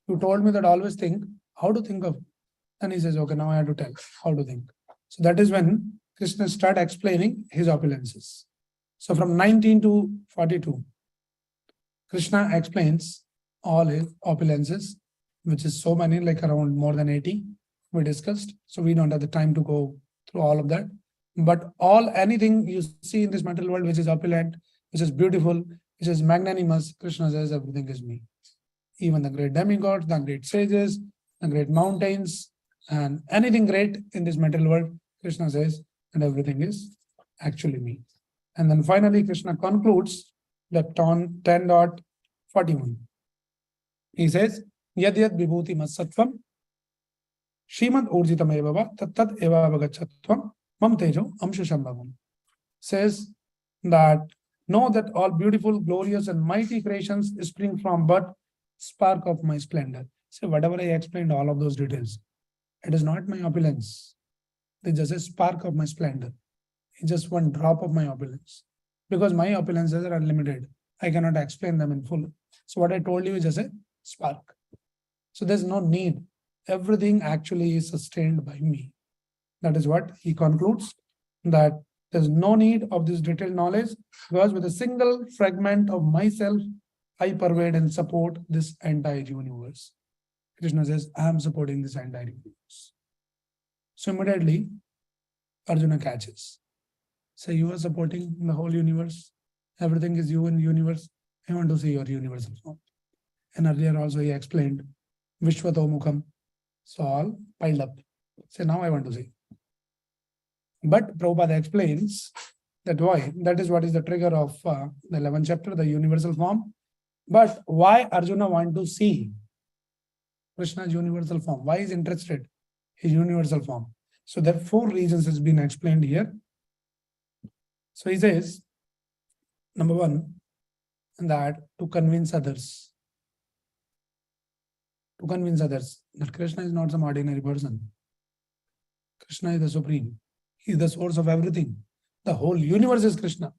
You told me that always think how to think of. And he says, okay, now I have to tell how to think. So that is when Krishna started explaining his opulences. So from 19 to 42, Krishna explains all his opulences, which is so many, like around more than 80 we discussed. So we don't have the time to go through all of that. But anything you see in this material world which is opulent, which is beautiful, which is magnanimous, Krishna says everything is me. Even the great demigods, the great sages, the great mountains, and anything great in this material world, Krishna says that everything is actually me. And then finally, Krishna concludes that 10.41. He says, Yad yad vibhuti masattvam Shrimad urjitam evava tat eva avagachatvam mam tejo amshushambhavam. Says that know that all beautiful, glorious, and mighty creations spring from but spark of my splendor. So whatever I explained, all of those details, it is not my opulence. It is just a spark of my splendor. It's just one drop of my opulence. Because my opulences are unlimited. I cannot explain them in full. So what I told you is just a spark. So there's no need. Everything actually is sustained by me. That is what he concludes, that there's no need of this detailed knowledge, because with a single fragment of myself, I pervade and support this entire universe. Krishna says, I am supporting this entire universe. So immediately, Arjuna catches. So you are supporting the whole universe. Everything is you in the universe. I want to see your universal form. And earlier also he explained, Vishwato Mukham. So all piled up. So now I want to see. But Prabhupada explains that why. That is what is the trigger of the 11th chapter, the universal form. But why Arjuna want to see Krishna's universal form? Why is interested in universal form? So there are 4 reasons has been explained here. So he says, number 1, that to convince others. To convince others that Krishna is not some ordinary person. Krishna is the supreme. He is the source of everything. The whole universe is Krishna,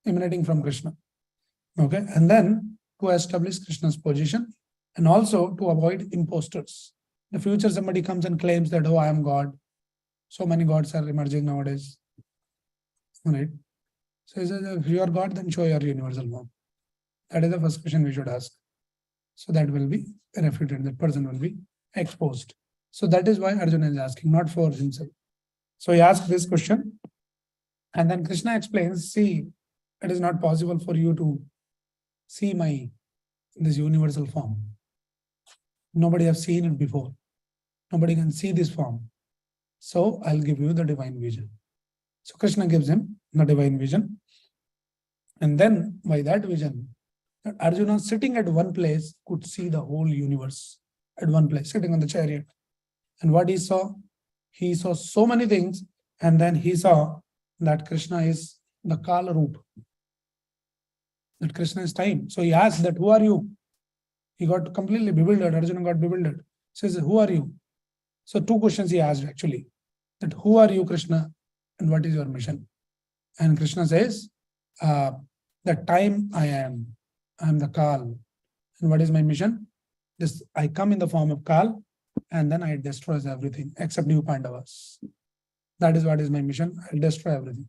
emanating from Krishna. Okay, and then to establish Krishna's position, and also to avoid imposters. In the future, somebody comes and claims that, oh, I am God. So many gods are emerging nowadays. Right? So he says, if you are God, then show your universal form. That is the first question we should ask. So that will be refuted. That person will be exposed. So that is why Arjuna is asking, not for himself. So he asked this question. And then Krishna explains, see, it is not possible for you to see this universal form. Nobody has seen it before. Nobody can see this form. So I'll give you the divine vision. So Krishna gives him the divine vision. And then by that vision, Arjuna sitting at one place could see the whole universe at one place, sitting on the chariot. And what he saw so many things. And then he saw that Krishna is the Kala Roop, that Krishna is time. So he asked that, who are you? He got completely bewildered. Arjuna got bewildered. Says, who are you? So two questions he asked actually. That who are you, Krishna? And what is your mission? And Krishna says, that time I am the Kal. And what is my mission? This, I come in the form of Kal, and then I destroy everything except you Pandavas. That is what is my mission. I'll destroy everything.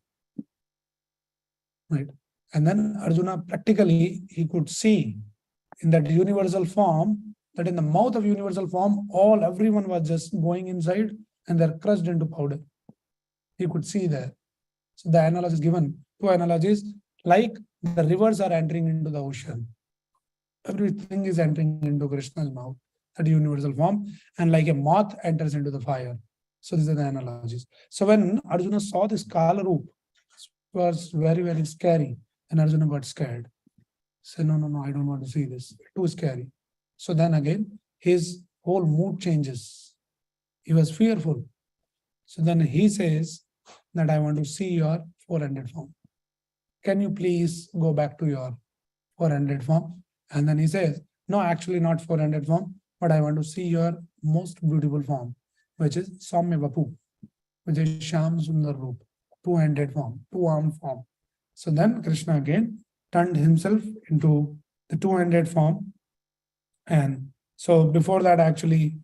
Right. And then Arjuna practically he could see in that universal form, that in the mouth of universal form, everyone was just going inside and they're crushed into powder. He could see there. So the analogy is given, two analogies, like the rivers are entering into the ocean. Everything is entering into Krishna's mouth, that universal form, and like a moth enters into the fire. So these are the analogies. So when Arjuna saw this Kala Roop, it was very, very scary, and Arjuna got scared. Said, no, I don't want to see this. Too scary. So then again, his whole mood changes. He was fearful. So then he says that I want to see your 400 form. Can you please go back to your 400 form? And then he says, no, actually not 400 form, but I want to see your most beautiful form, which is Saumya Vapu, which is Sham Sundar Roop, 200 form, 2-armed form. So then Krishna again turned himself into the 200 form. And so before that, actually,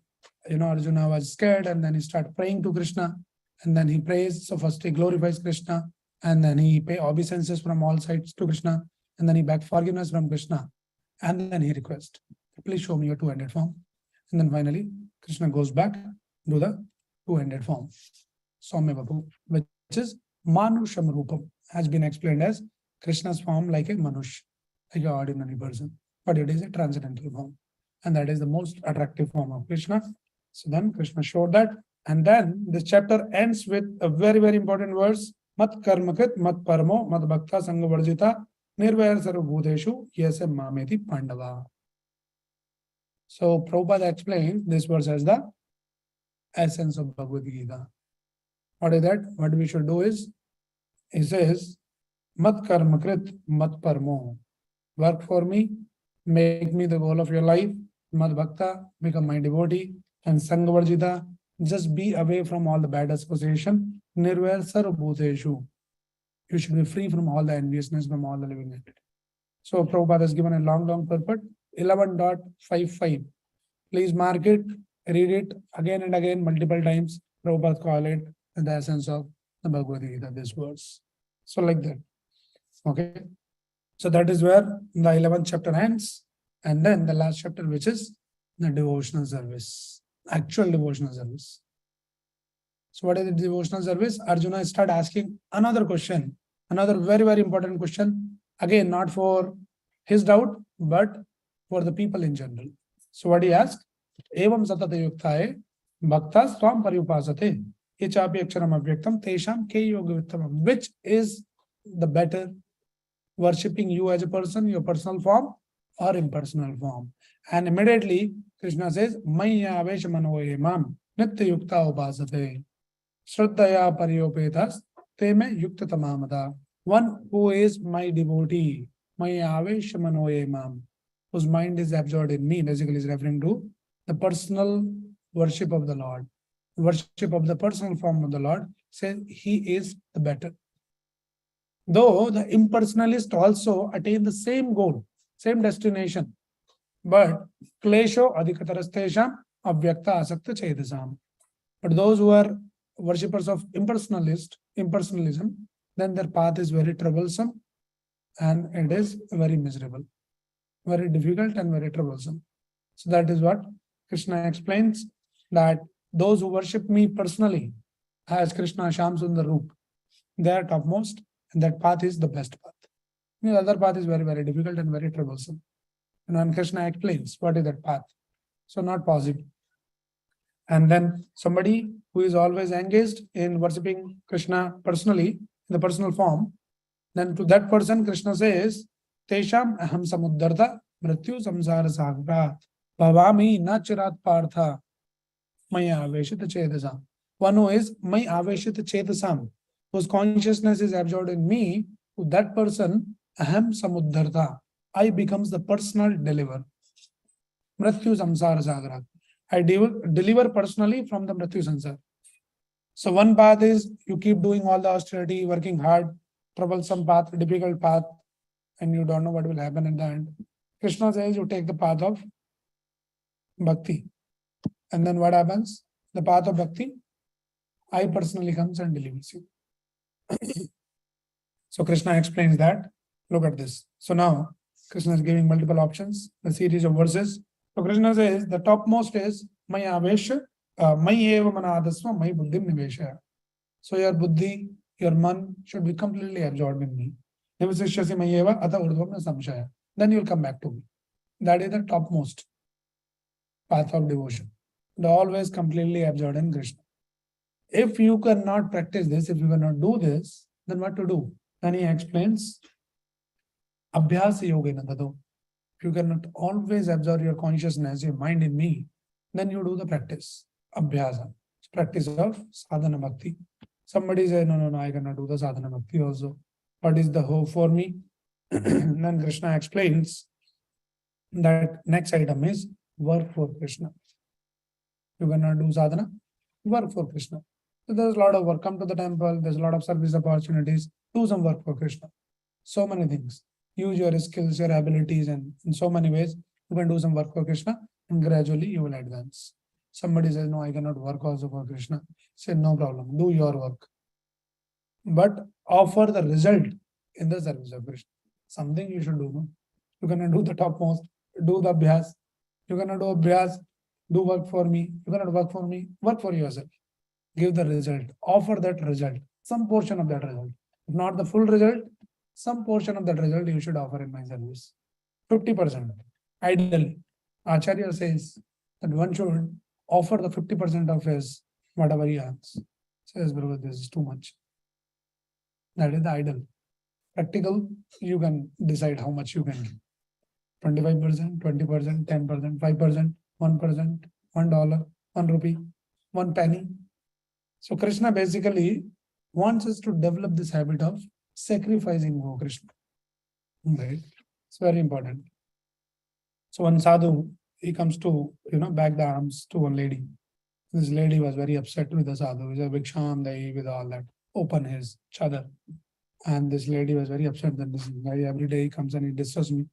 Arjuna was scared, and then he started praying to Krishna, and then he prays. So first he glorifies Krishna, and then he pay obeisances from all sides to Krishna, and then he begs forgiveness from Krishna, and then he requests, please show me your 200 form. And then finally, Krishna goes back to the 200 form, Saumya Vapu, which is Manusham Rupam, has been explained as Krishna's form like a Manush, like an ordinary person, but it is a transcendental form. And that is the most attractive form of Krishna. So then Krishna showed that. And then this chapter ends with a very, very important verse. Mat karmakrit, mat paramo, mat bhakta sangha varjita, nirvair sarva bhuteshu, yese mameti pandava. So Prabhupada explains this verse as the essence of Bhagwad Gita. What is that? What we should do is, he says, mat karmakrit, mat paramo. Work for me, make me the goal of your life. Mad Bhakta, become my devotee. And Sangha Varjita, just be away from all the bad association. Nirvair sarva bhuteshu. You should be free from all the enviousness, from all the living entity. So Prabhupada has given a long purport, 11.55. Please mark it, read it again and again, multiple times. Prabhupada call it the essence of the Bhagavad Gita, this verse. So like that. Okay. So that is where the 11th chapter ends. And then the last chapter, which is the devotional service, actual devotional service. So what is the devotional service? Arjuna started asking another question, another very, very important question. Again, not for his doubt, but for the people in general. So what he asked? Evam satata yuktaye bhakta swam paryupasate echapi aksharam avyaktam tesham ke yoga vittamam. Which is the better? Worshipping you as a person, your personal form, or impersonal form? And immediately Krishna says, Maya Veshamano Mam Nitya Yukta Upasate Shraddhaya Paryopetas Teme Yukta Tamamata. One who is my devotee, Maya Veshamano Mam, whose mind is absorbed in me, basically is referring to the personal worship of the Lord, worship of the personal form of the Lord, says he is the better. Though the impersonalist also attain the same goal, same destination, but klesho adhikatarastesham avyakta asakta chedasam. But those who are worshippers of impersonalism, then their path is very troublesome and it is very miserable, very difficult and very troublesome. So that is what Krishna explains, that those who worship me personally as Krishna Sham Sundar Roop, they are topmost, and that path is the best path. The other path is very, very difficult and very troublesome. And when Krishna explains what is that path, so not possible. And then somebody who is always engaged in worshipping Krishna personally, in the personal form, then to that person, Krishna says, Tesham aham samuddartha mrityu samsara sagra bhavami nacharat partha maya aveshita chedasam. One who is my aveshita chedasam, whose consciousness is absorbed in me, to that person, aham samuddartha, I becomes the personal deliverer. Mrityu samsara sagra. I deliver personally from the Mrityu Sansar. So one path is you keep doing all the austerity, working hard, troublesome path, difficult path, and you don't know what will happen in the end. Krishna says you take the path of bhakti. And then what happens? The path of bhakti, I personally comes and delivers you. So Krishna explains that. Look at this. So now Krishna is giving multiple options, a series of verses. So Krishna says the topmost is Maya Avesha, Mayeva Manadasva, May Buddhim Nivesha. So your buddhi, your man should be completely absorbed in me. Nivasishyasi Mayeva Ata Urdhvam Samshaya. Then you'll come back to me. That is the topmost path of devotion. And always completely absorbed in Krishna. If you cannot practice this, if you cannot do this, then what to do? Then he explains Abhyasa Yogena Tado. If you cannot always absorb your consciousness, your mind in me, then you do the practice. Abhyasa. Practice of sadhana bhakti. Somebody says, no, I cannot do the sadhana bhakti also. What is the hope for me? Then Krishna explains that next item is work for Krishna. You cannot do sadhana, work for Krishna. So there's a lot of work. Come to the temple, there's a lot of service opportunities. Do some work for Krishna. So many things. Use your skills, your abilities, and in so many ways, you can do some work for Krishna, and gradually you will advance. Somebody says, no, I cannot work also for Krishna. Say, no problem, do your work. But offer the result in the service of Krishna. Something you should do. No? You cannot do the topmost, do the abhyas. You cannot do abhyas, do work for me. You cannot work for me, work for yourself. Give the result, offer that result, some portion of that result. If not the full result, some portion of that result you should offer in my service. 50%. Ideally, Acharya says that one should offer the 50% of his whatever he earns. Says, brother, this is too much. That is the ideal. Practical, you can decide how much you can give. 25%, 20%, 10%, 5%, 1%, $1, 1 rupee, 1 penny. So Krishna basically wants us to develop this habit of sacrificing for Krishna. Right? It's very important. So one sadhu, he comes to, back the arms to one lady. This lady was very upset with the sadhu. He said, Viksham, with all that, open his chadar. And this lady was very upset that this guy every day he comes and he disturbs me.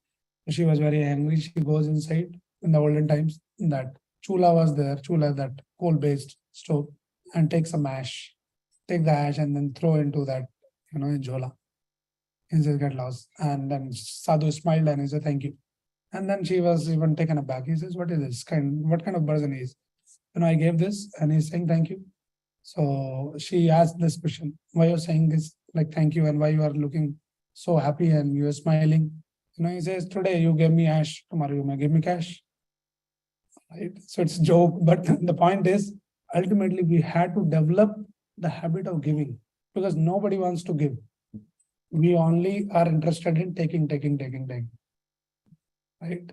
She was very angry. She goes inside. In the olden times, that chula was there, that coal-based stove, and take some ash. Take the ash and then throw into that, in jhola. He says, get lost. And then sadhu smiled and he said, thank you. And then she was even taken aback. He says, what is this? What kind of person is? I gave this and he's saying thank you. So she asked this question, why you're saying this, like thank you, and why you are looking so happy and you are smiling. He says, today you gave me ash, tomorrow you may give me cash. Right? So it's a joke, but the point is, ultimately we had to develop the habit of giving because nobody wants to give. We only are interested in taking. Right?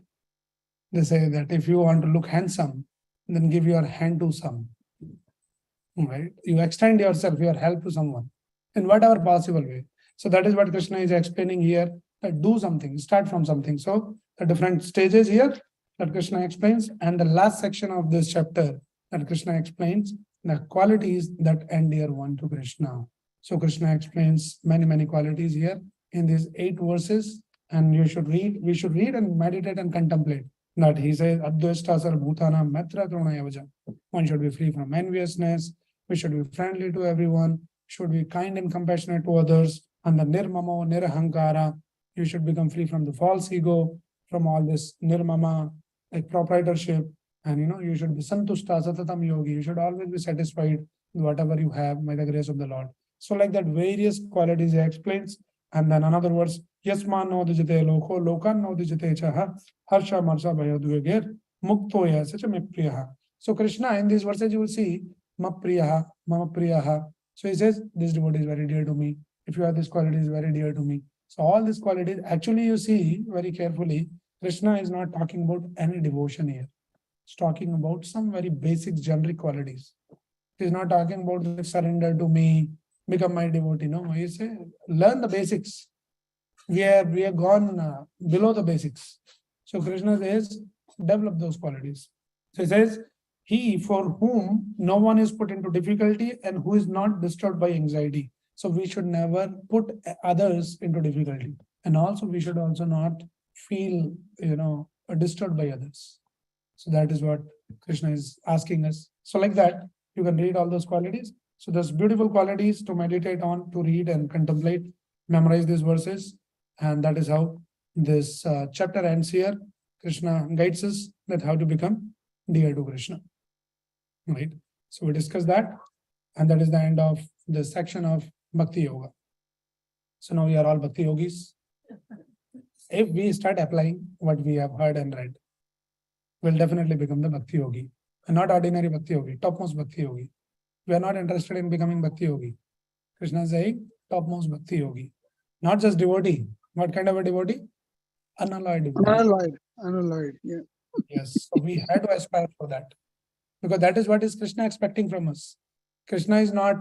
They say that if you want to look handsome, then give your hand to some. Right? You extend yourself, your help to someone in whatever possible way. So that is what Krishna is explaining here, that do something, start from something. So the different stages here that Krishna explains, and the last section of this chapter that Krishna explains the qualities that endear one to Krishna. So Krishna explains many qualities here in these 8 verses, and we should read and meditate and contemplate. That he says, Advaishtasar Bhutana Matra Trunayavaja. One should be free from enviousness, we should be friendly to everyone, should be kind and compassionate to others, and the nirmamo, nirahankara, you should become free from the false ego, from all this nirmama, like proprietorship, and you should be santushta, satatam yogi, you should always be satisfied with whatever you have by the grace of the Lord. So like that various qualities he explains, and then in other words, Yasman no dijate loko, lokan no dijate chaha, harsha marsha bhayadvegir, mukto ya sacha me priyaha. So Krishna, in these verses you will see ma priyaha, mama priyaha. So he says, this devotee is very dear to me. If you have this quality, is very dear to me. So all these qualities, actually you see very carefully, Krishna is not talking about any devotion here. He's talking about some very basic generic qualities. He's not talking about surrender to me, become my devotee. No, he says, learn the basics. We have gone below the basics. So Krishna says, develop those qualities. So he says, he for whom no one is put into difficulty and who is not disturbed by anxiety. So we should never put others into difficulty. And also we should also not feel, disturbed by others. So that is what Krishna is asking us. So like that, you can read all those qualities. So there's beautiful qualities to meditate on, to read and contemplate, memorize these verses. And that is how this chapter ends here. Krishna guides us that how to become dear to Krishna. Right? So we discussed that. And that is the end of this section of Bhakti Yoga. So now we are all Bhakti Yogis. If we start applying what we have heard and read, we'll definitely become the Bhakti Yogi. And not ordinary Bhakti Yogi, topmost Bhakti Yogi. We are not interested in becoming Bhakti Yogi. Krishna is saying topmost Bhakti Yogi. Not just devotee. What kind of a devotee? Unalloyed devotee. Unalloyed, yeah. Yes, so we had to aspire for that. Because that is what is Krishna expecting from us. Krishna is not,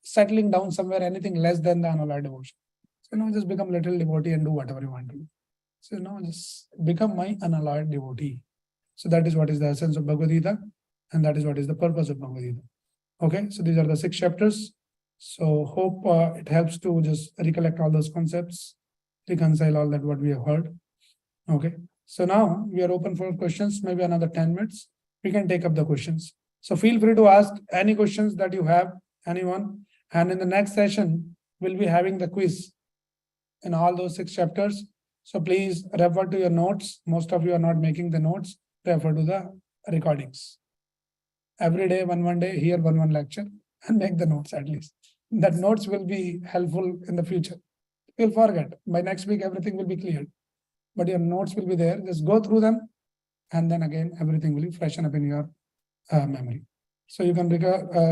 settling down somewhere anything less than the unalloyed devotion. So just become little devotee and do whatever you want to do. So just become my unalloyed devotee. So that is what is the essence of Bhagavad Gita, and that is what is the purpose of Bhagavad Gita. Okay, so these are the 6 chapters. So hope it helps to just recollect all those concepts, reconcile all that what we have heard. Okay, so now we are open for questions, maybe another 10 minutes. We can take up the questions. So feel free to ask any questions that you have, anyone. And in the next session, we'll be having the quiz in all those 6 chapters. So please refer to your notes. Most of you are not making the notes. Refer to the recordings. Every day, one day, hear one lecture and make the notes at least. That notes will be helpful in the future. You'll forget. By next week, everything will be cleared. But your notes will be there. Just go through them. And then again, everything will be freshen up in your memory. So you can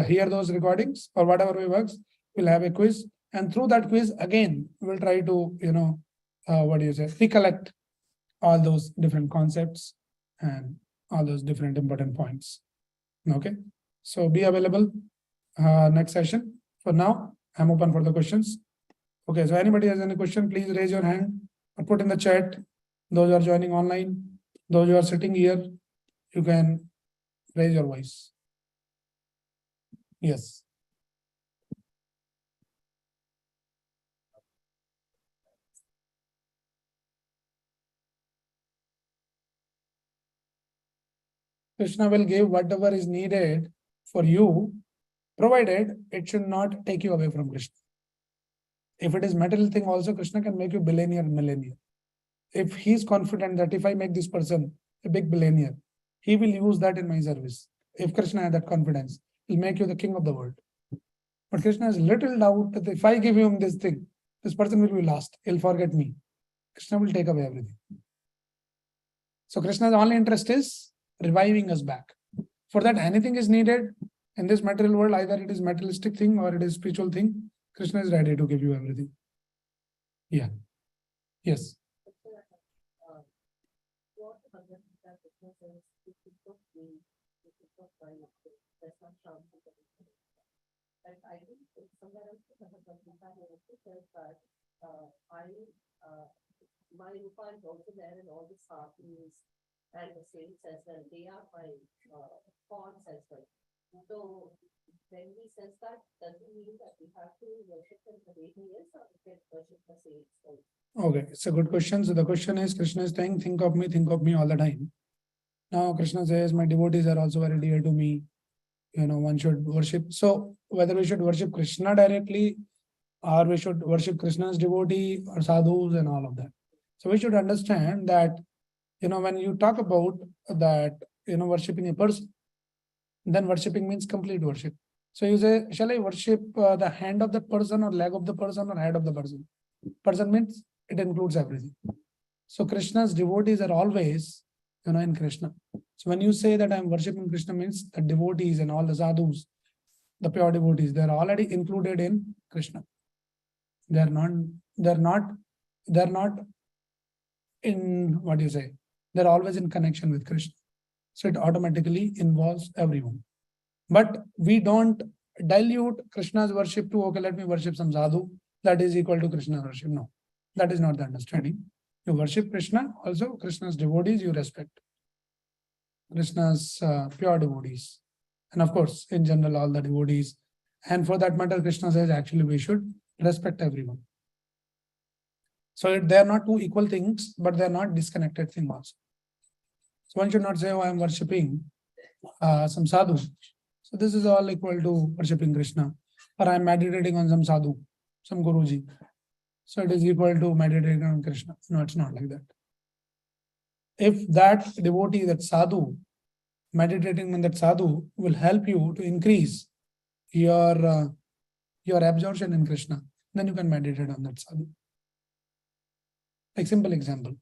hear those recordings or whatever way works. We'll have a quiz. And through that quiz, again, we'll try to, recollect all those different concepts and all those different important points. Okay. So be available next session. For now, I'm open for the questions. Okay. So anybody has any question, please raise your hand or put in the chat. Those who are joining online, those who are sitting here, you can raise your voice. Yes. Krishna will give whatever is needed for you, provided it should not take you away from Krishna. If it is material thing also, Krishna can make you billionaire, millionaire. If he is confident that if I make this person a big billionaire, he will use that in my service. If Krishna has that confidence, he'll make you the king of the world. But Krishna has little doubt that if I give him this thing, this person will be lost. He'll forget me. Krishna will take away everything. So Krishna's only interest is reviving us back. For that, anything is needed in this material world, either it is materialistic thing or it is spiritual thing. Krishna is ready to give you everything. Yeah. Yes. And I think somewhere else my Rupa is also there in all the sadhus and the saints as well. They are my forms as well. So when he says that, does it mean that we have to worship him the way he is, or we can worship the saints also? Okay, it's a good question. So the question is, Krishna is saying, think of me all the time. Now Krishna says, my devotees are also very dear to me. One should worship. So whether we should worship Krishna directly or we should worship Krishna's devotee or sadhus and all of that. So we should understand that, when you talk about that, worshipping a person, then worshipping means complete worship. So you say, shall I worship the hand of the person or leg of the person or head of the person? Person means it includes everything. So Krishna's devotees are always, in Krishna. So when you say that I'm worshipping Krishna, means the devotees and all the sadhus, the pure devotees, they're already included in Krishna. They're not in, what do you say? They're always in connection with Krishna. So it automatically involves everyone. But we don't dilute Krishna's worship to, okay, let me worship some sadhu, that is equal to Krishna's worship. No, that is not the understanding. You worship Krishna, also Krishna's devotees you respect. Krishna's pure devotees. And of course, in general, all the devotees. And for that matter, Krishna says actually we should respect everyone. So they are not two equal things, but they are not disconnected things also. So one should not say, oh, I am worshipping some sadhu. So this is all equal to worshipping Krishna. Or I am meditating on some sadhu, some Guruji. So it is equal to meditating on Krishna. No, it's not like that. If that devotee, that sadhu, meditating on that sadhu will help you to increase your absorption in Krishna, then you can meditate on that sadhu. Like simple example,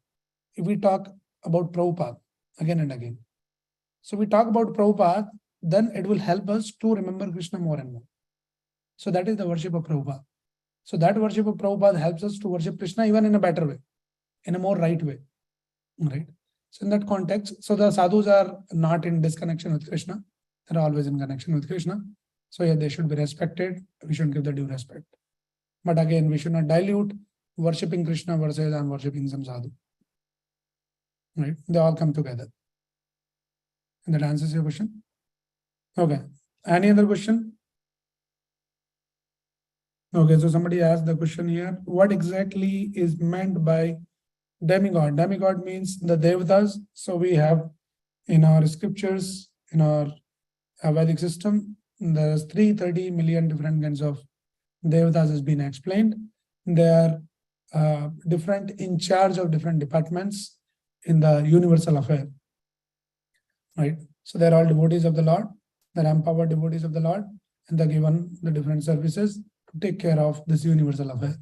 if we talk about Prabhupada again and again, so we talk about Prabhupada, then it will help us to remember Krishna more and more. So that is the worship of Prabhupada. So that worship of Prabhupada helps us to worship Krishna even in a better way, in a more right way. Right? So in that context, so the sadhus are not in disconnection with Krishna. They're always in connection with Krishna. So yeah, they should be respected. We should give the due respect. But again, we should not dilute worshipping Krishna versus I'm worshipping some sadhu. Right? They all come together. And that answers your question? Okay. Any other question? Okay, so somebody asked the question here. What exactly is meant by demigod? Demigod means the devatas. So we have in our scriptures, in our Vedic system, there's 330 million different kinds of devatas has been explained. They are different in charge of different departments in the universal affair. Right? So they're all devotees of the Lord. They're empowered devotees of the Lord, and they're given the different services to take care of this universal affair.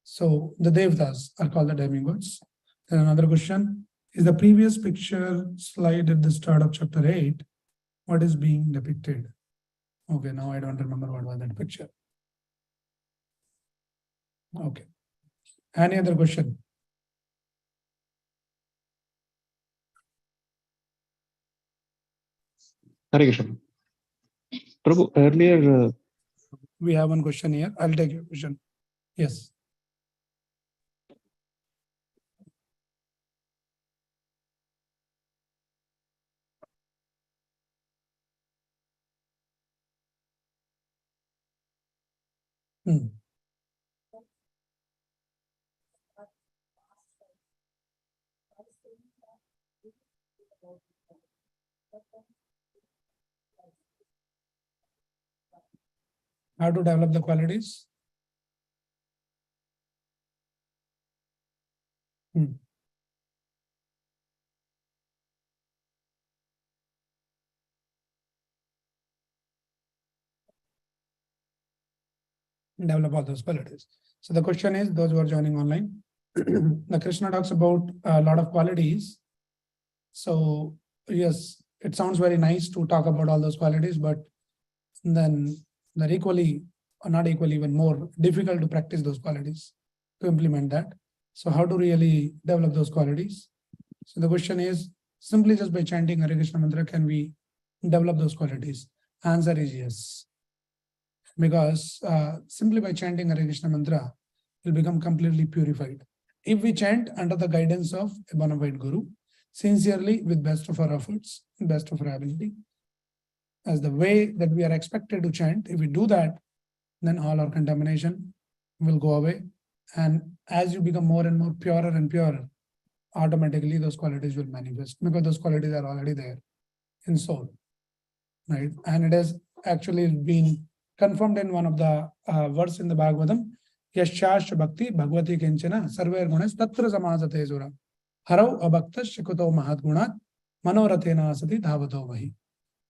So the devatas are called the demigods. Then another question, is the previous picture slide at the start of chapter 8, what is being depicted? Okay, now I don't remember what was that picture. Okay. Any other question? Hare Krishna. Prabhu, earlier We have one question here. I'll take your question. Yes. How to develop the qualities? Develop all those qualities. So the question is, those who are joining online, the Krishna talks about a lot of qualities. So yes, it sounds very nice to talk about all those qualities, but then they're equally, or not equally, even more difficult to practice those qualities, to implement that. So how to really develop those qualities? So the question is, simply just by chanting Hare Krishna mantra, can we develop those qualities? Answer is yes. Because simply by chanting Hare Krishna mantra, will become completely purified. If we chant under the guidance of a bona fide guru, sincerely, with best of our efforts, best of our ability, as the way that we are expected to chant, if we do that, then all our contamination will go away. And as you become more and more purer and purer, automatically those qualities will manifest, because those qualities are already there in soul. Right? And it has actually been confirmed in one of the verse in the Bhagwadam, Yashasha Bhakti Bhagwati Kinchana Sarver Gunas Tatra Samazate Zura Harau Abhakta Shikuto Mahat Gunat Manorathena Asati Dhavato Vahi.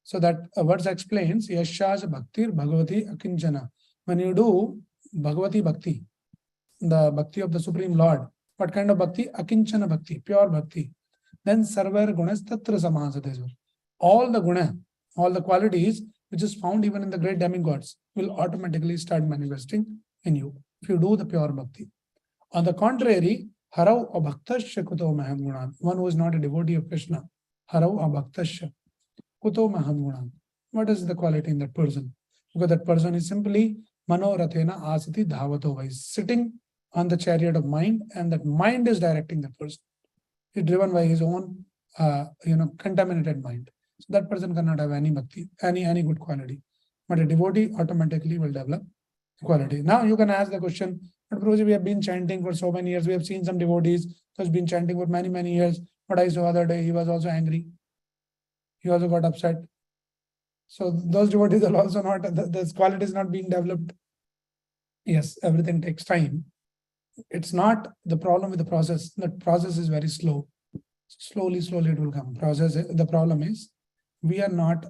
So that verse explains Yashasha Bhakti Bhagwati Akinchana. When you do Bhagwati Bhakti, the bhakti of the Supreme Lord. What kind of bhakti? Akinchana bhakti, pure bhakti. Then sarvar gunas tatra samasate. All the guna, all the qualities which is found even in the great demigods will automatically start manifesting in you if you do the pure bhakti. On the contrary, harau abhaktasya kuto mahadgunan. One who is not a devotee of Krishna, harau abhaktasya kuto mahadgunan. What is the quality in that person? Because that person is simply manorathena asati dhavato, is sitting on the chariot of mind, and that mind is directing the person. He's driven by his own contaminated mind. So that person cannot have any bhakti, any good quality. But a devotee automatically will develop quality. Now you can ask the question, but Prabhuji, we have been chanting for so many years. We have seen some devotees who has been chanting for many, many years. But I saw other day, he was also angry. He also got upset. So those devotees are also not, this quality is not being developed. Yes, everything takes time. It's not the problem with the process. The process is very slow. Slowly it will come. The problem is we are not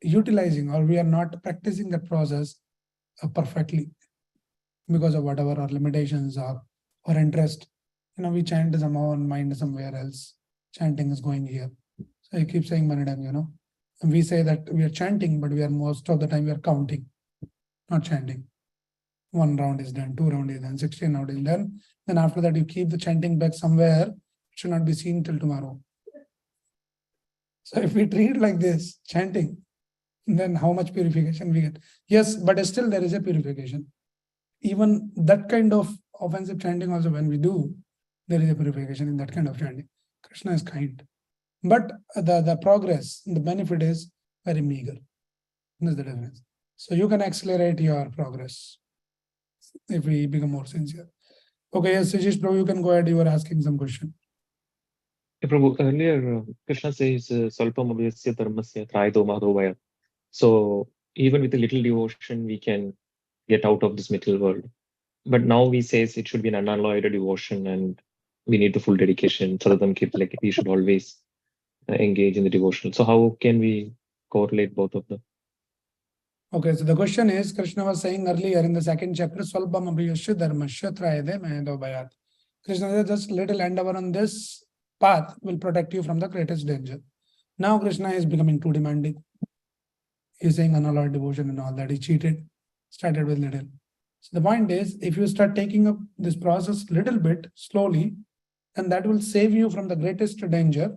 utilizing, or we are not practicing that process perfectly because of whatever our limitations are or interest. We chant somehow and mind somewhere else. Chanting is going here. So I keep saying many times, and we say that we are chanting, but we are most of the time we are counting, not chanting. 1 round is done, 2 round is done, 16 round is done. Then after that, you keep the chanting back somewhere. It should not be seen till tomorrow. So if we treat like this, chanting, then how much purification we get? Yes, but still there is a purification. Even that kind of offensive chanting also, when we do, there is a purification in that kind of chanting. Krishna is kind. But the progress, the benefit is very meager. That's the difference. So you can accelerate your progress if we become more sincere. Okay, yes, Sishish Prabhu, you can go ahead. You were asking some question. Yeah, Prabhu, earlier Krishna says Salpam abhyasya dharmasya trayado madhovaya. So even with a little devotion, we can get out of this material world. But now we say it should be an unalloyed devotion, and we need the full dedication. Like we should always engage in the devotional. So how can we correlate both of them? Okay, so the question is, Krishna was saying earlier in the 2nd chapter, Swalpam abhyasya dharmasya trayade mahadobhayat. Krishna said, just little endeavor on this path will protect you from the greatest danger. Now Krishna is becoming too demanding. He's saying unalloyed devotion and all that. He cheated, started with little. So the point is, if you start taking up this process little bit slowly, then that will save you from the greatest danger.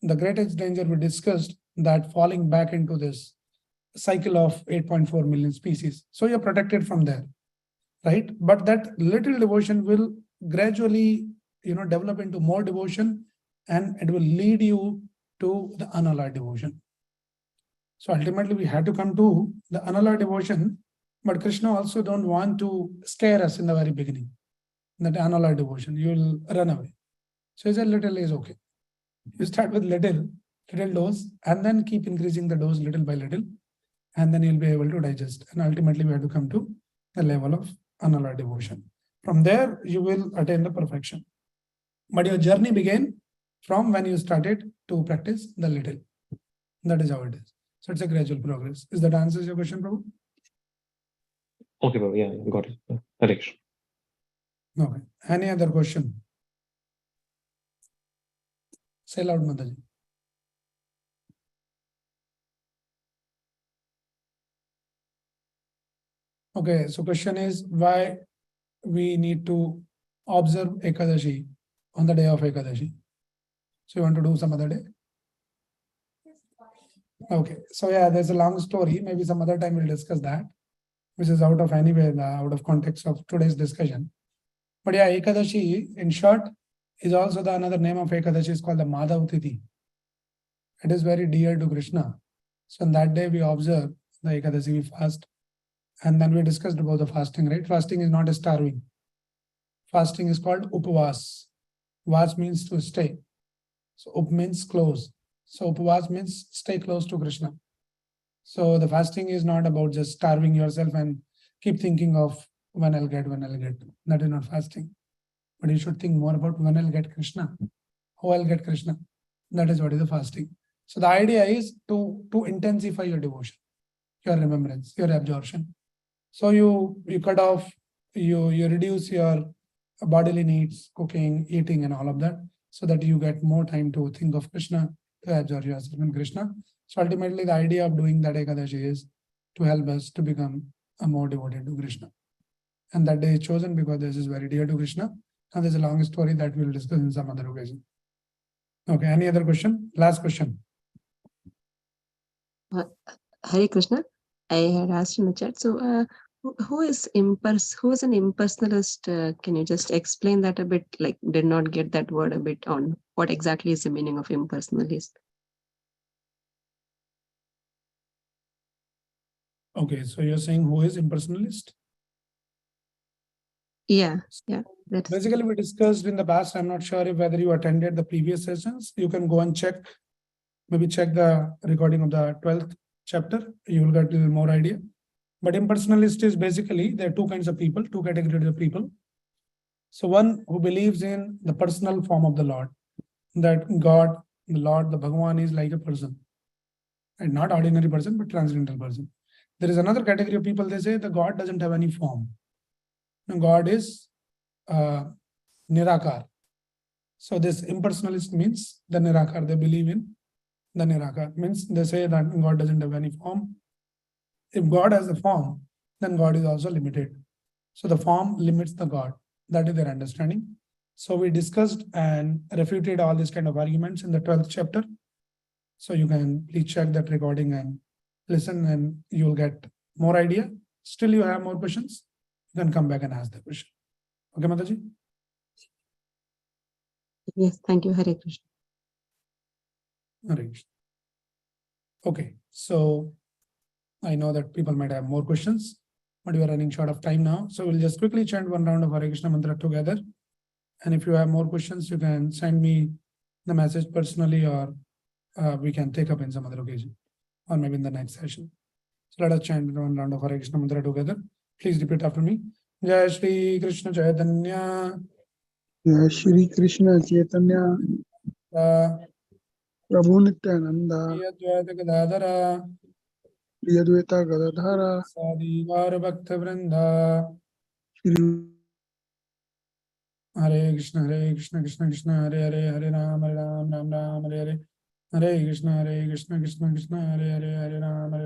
The greatest danger we discussed, that falling back into this cycle of 8.4 million species. So you're protected from there, right? But that little devotion will gradually, develop into more devotion, and it will lead you to the unalloyed devotion. So ultimately, we had to come to the unalloyed devotion, but Krishna also don't want to scare us in the very beginning. That unalloyed devotion, you will run away. So he said, little is okay. You start with little dose, and then keep increasing the dose little by little, and then you'll be able to digest. And ultimately, we have to come to the level of unalloyed devotion. From there, you will attain the perfection. But your journey began from when you started to practice the little. That is how it is. So it's a gradual progress. Is that answers your question, Prabhu? Okay, Prabhu, yeah, got it. Hare Krishna. Okay. Any other question? Say loud, Mataji. Okay, so question is why we need to observe Ekadashi on the day of Ekadashi. So you want to do some other day? Okay, so yeah, there's a long story. Maybe some other time we'll discuss that, which is out of context of today's discussion. But yeah, Ekadashi, in short, is also the another name of Ekadashi is called the Madhav Tithi. It is very dear to Krishna. So on that day we observe the Ekadashi, we fast. And then we discussed about the fasting, right? Fasting is not a starving. Fasting is called Upavas. Vas means to stay. So Up means close. So Upavas means stay close to Krishna. So the fasting is not about just starving yourself and keep thinking of when I'll get. That is not fasting. But you should think more about when I'll get Krishna. How I'll get Krishna. That is what is the fasting. So the idea is to intensify your devotion, your remembrance, your absorption. So you cut off, you reduce your bodily needs, cooking, eating, and all of that, so that you get more time to think of Krishna, to absorb yourself in Krishna. So ultimately, the idea of doing that Ekadashi is to help us to become a more devoted to Krishna. And that day is chosen because this is very dear to Krishna. And there's a long story that we'll discuss in some other occasion. Okay, any other question? Last question. Hare Krishna. I had asked in the chat. So, who is an impersonalist? Can you just explain that a bit? Like, did not get that word a bit on what exactly is the meaning of impersonalist? Okay, so you're saying who is impersonalist? Yeah. That's Basically, we discussed in the past. I'm not sure if whether you attended the previous sessions. You can go and check, maybe check the recording of the 12th chapter. You will get a little more idea. But impersonalist is basically, there are two kinds of people, two categories of people. So one who believes in the personal form of the Lord, that God, the Lord, the Bhagwan is like a person, and not ordinary person, but transcendental person. There is another category of people, they say the God doesn't have any form. God is Nirakar. So this impersonalist means the Nirakar. They believe in the Nirakar. Means they say that God doesn't have any form. If God has a form, then God is also limited. So the form limits the God. That is their understanding. So we discussed and refuted all these kind of arguments in the 12th chapter. So you can please check that recording and listen, and you will get more idea. Still you have more questions, you can come back and ask the question. Okay, Mataji? yes. Thank you, Hare Krishna. Hare Krishna. Okay, so I know that people might have more questions, but we are running short of time now. So we'll just quickly chant one round of Hare Krishna mantra together. And if you have more questions, you can send me the message personally, or we can take up in some other occasion, or maybe in the next session. So let us chant one round of Hare Krishna mantra together. Please repeat after me. Jai Shri Krishna Chaitanya. Jai Shri Krishna Chaitanya Prabhu Nityananda Shri Advaita Gadadhara Shri Advaita Gadadhara Sadivar Bhakta Vrinda. Shri Hare Krishna Krishna Krishna Hare Hare Hare Ram Ram Ram Ram Hare Hare Hare Krishna Krishna Krishna Hare Hare Hare Ram Hare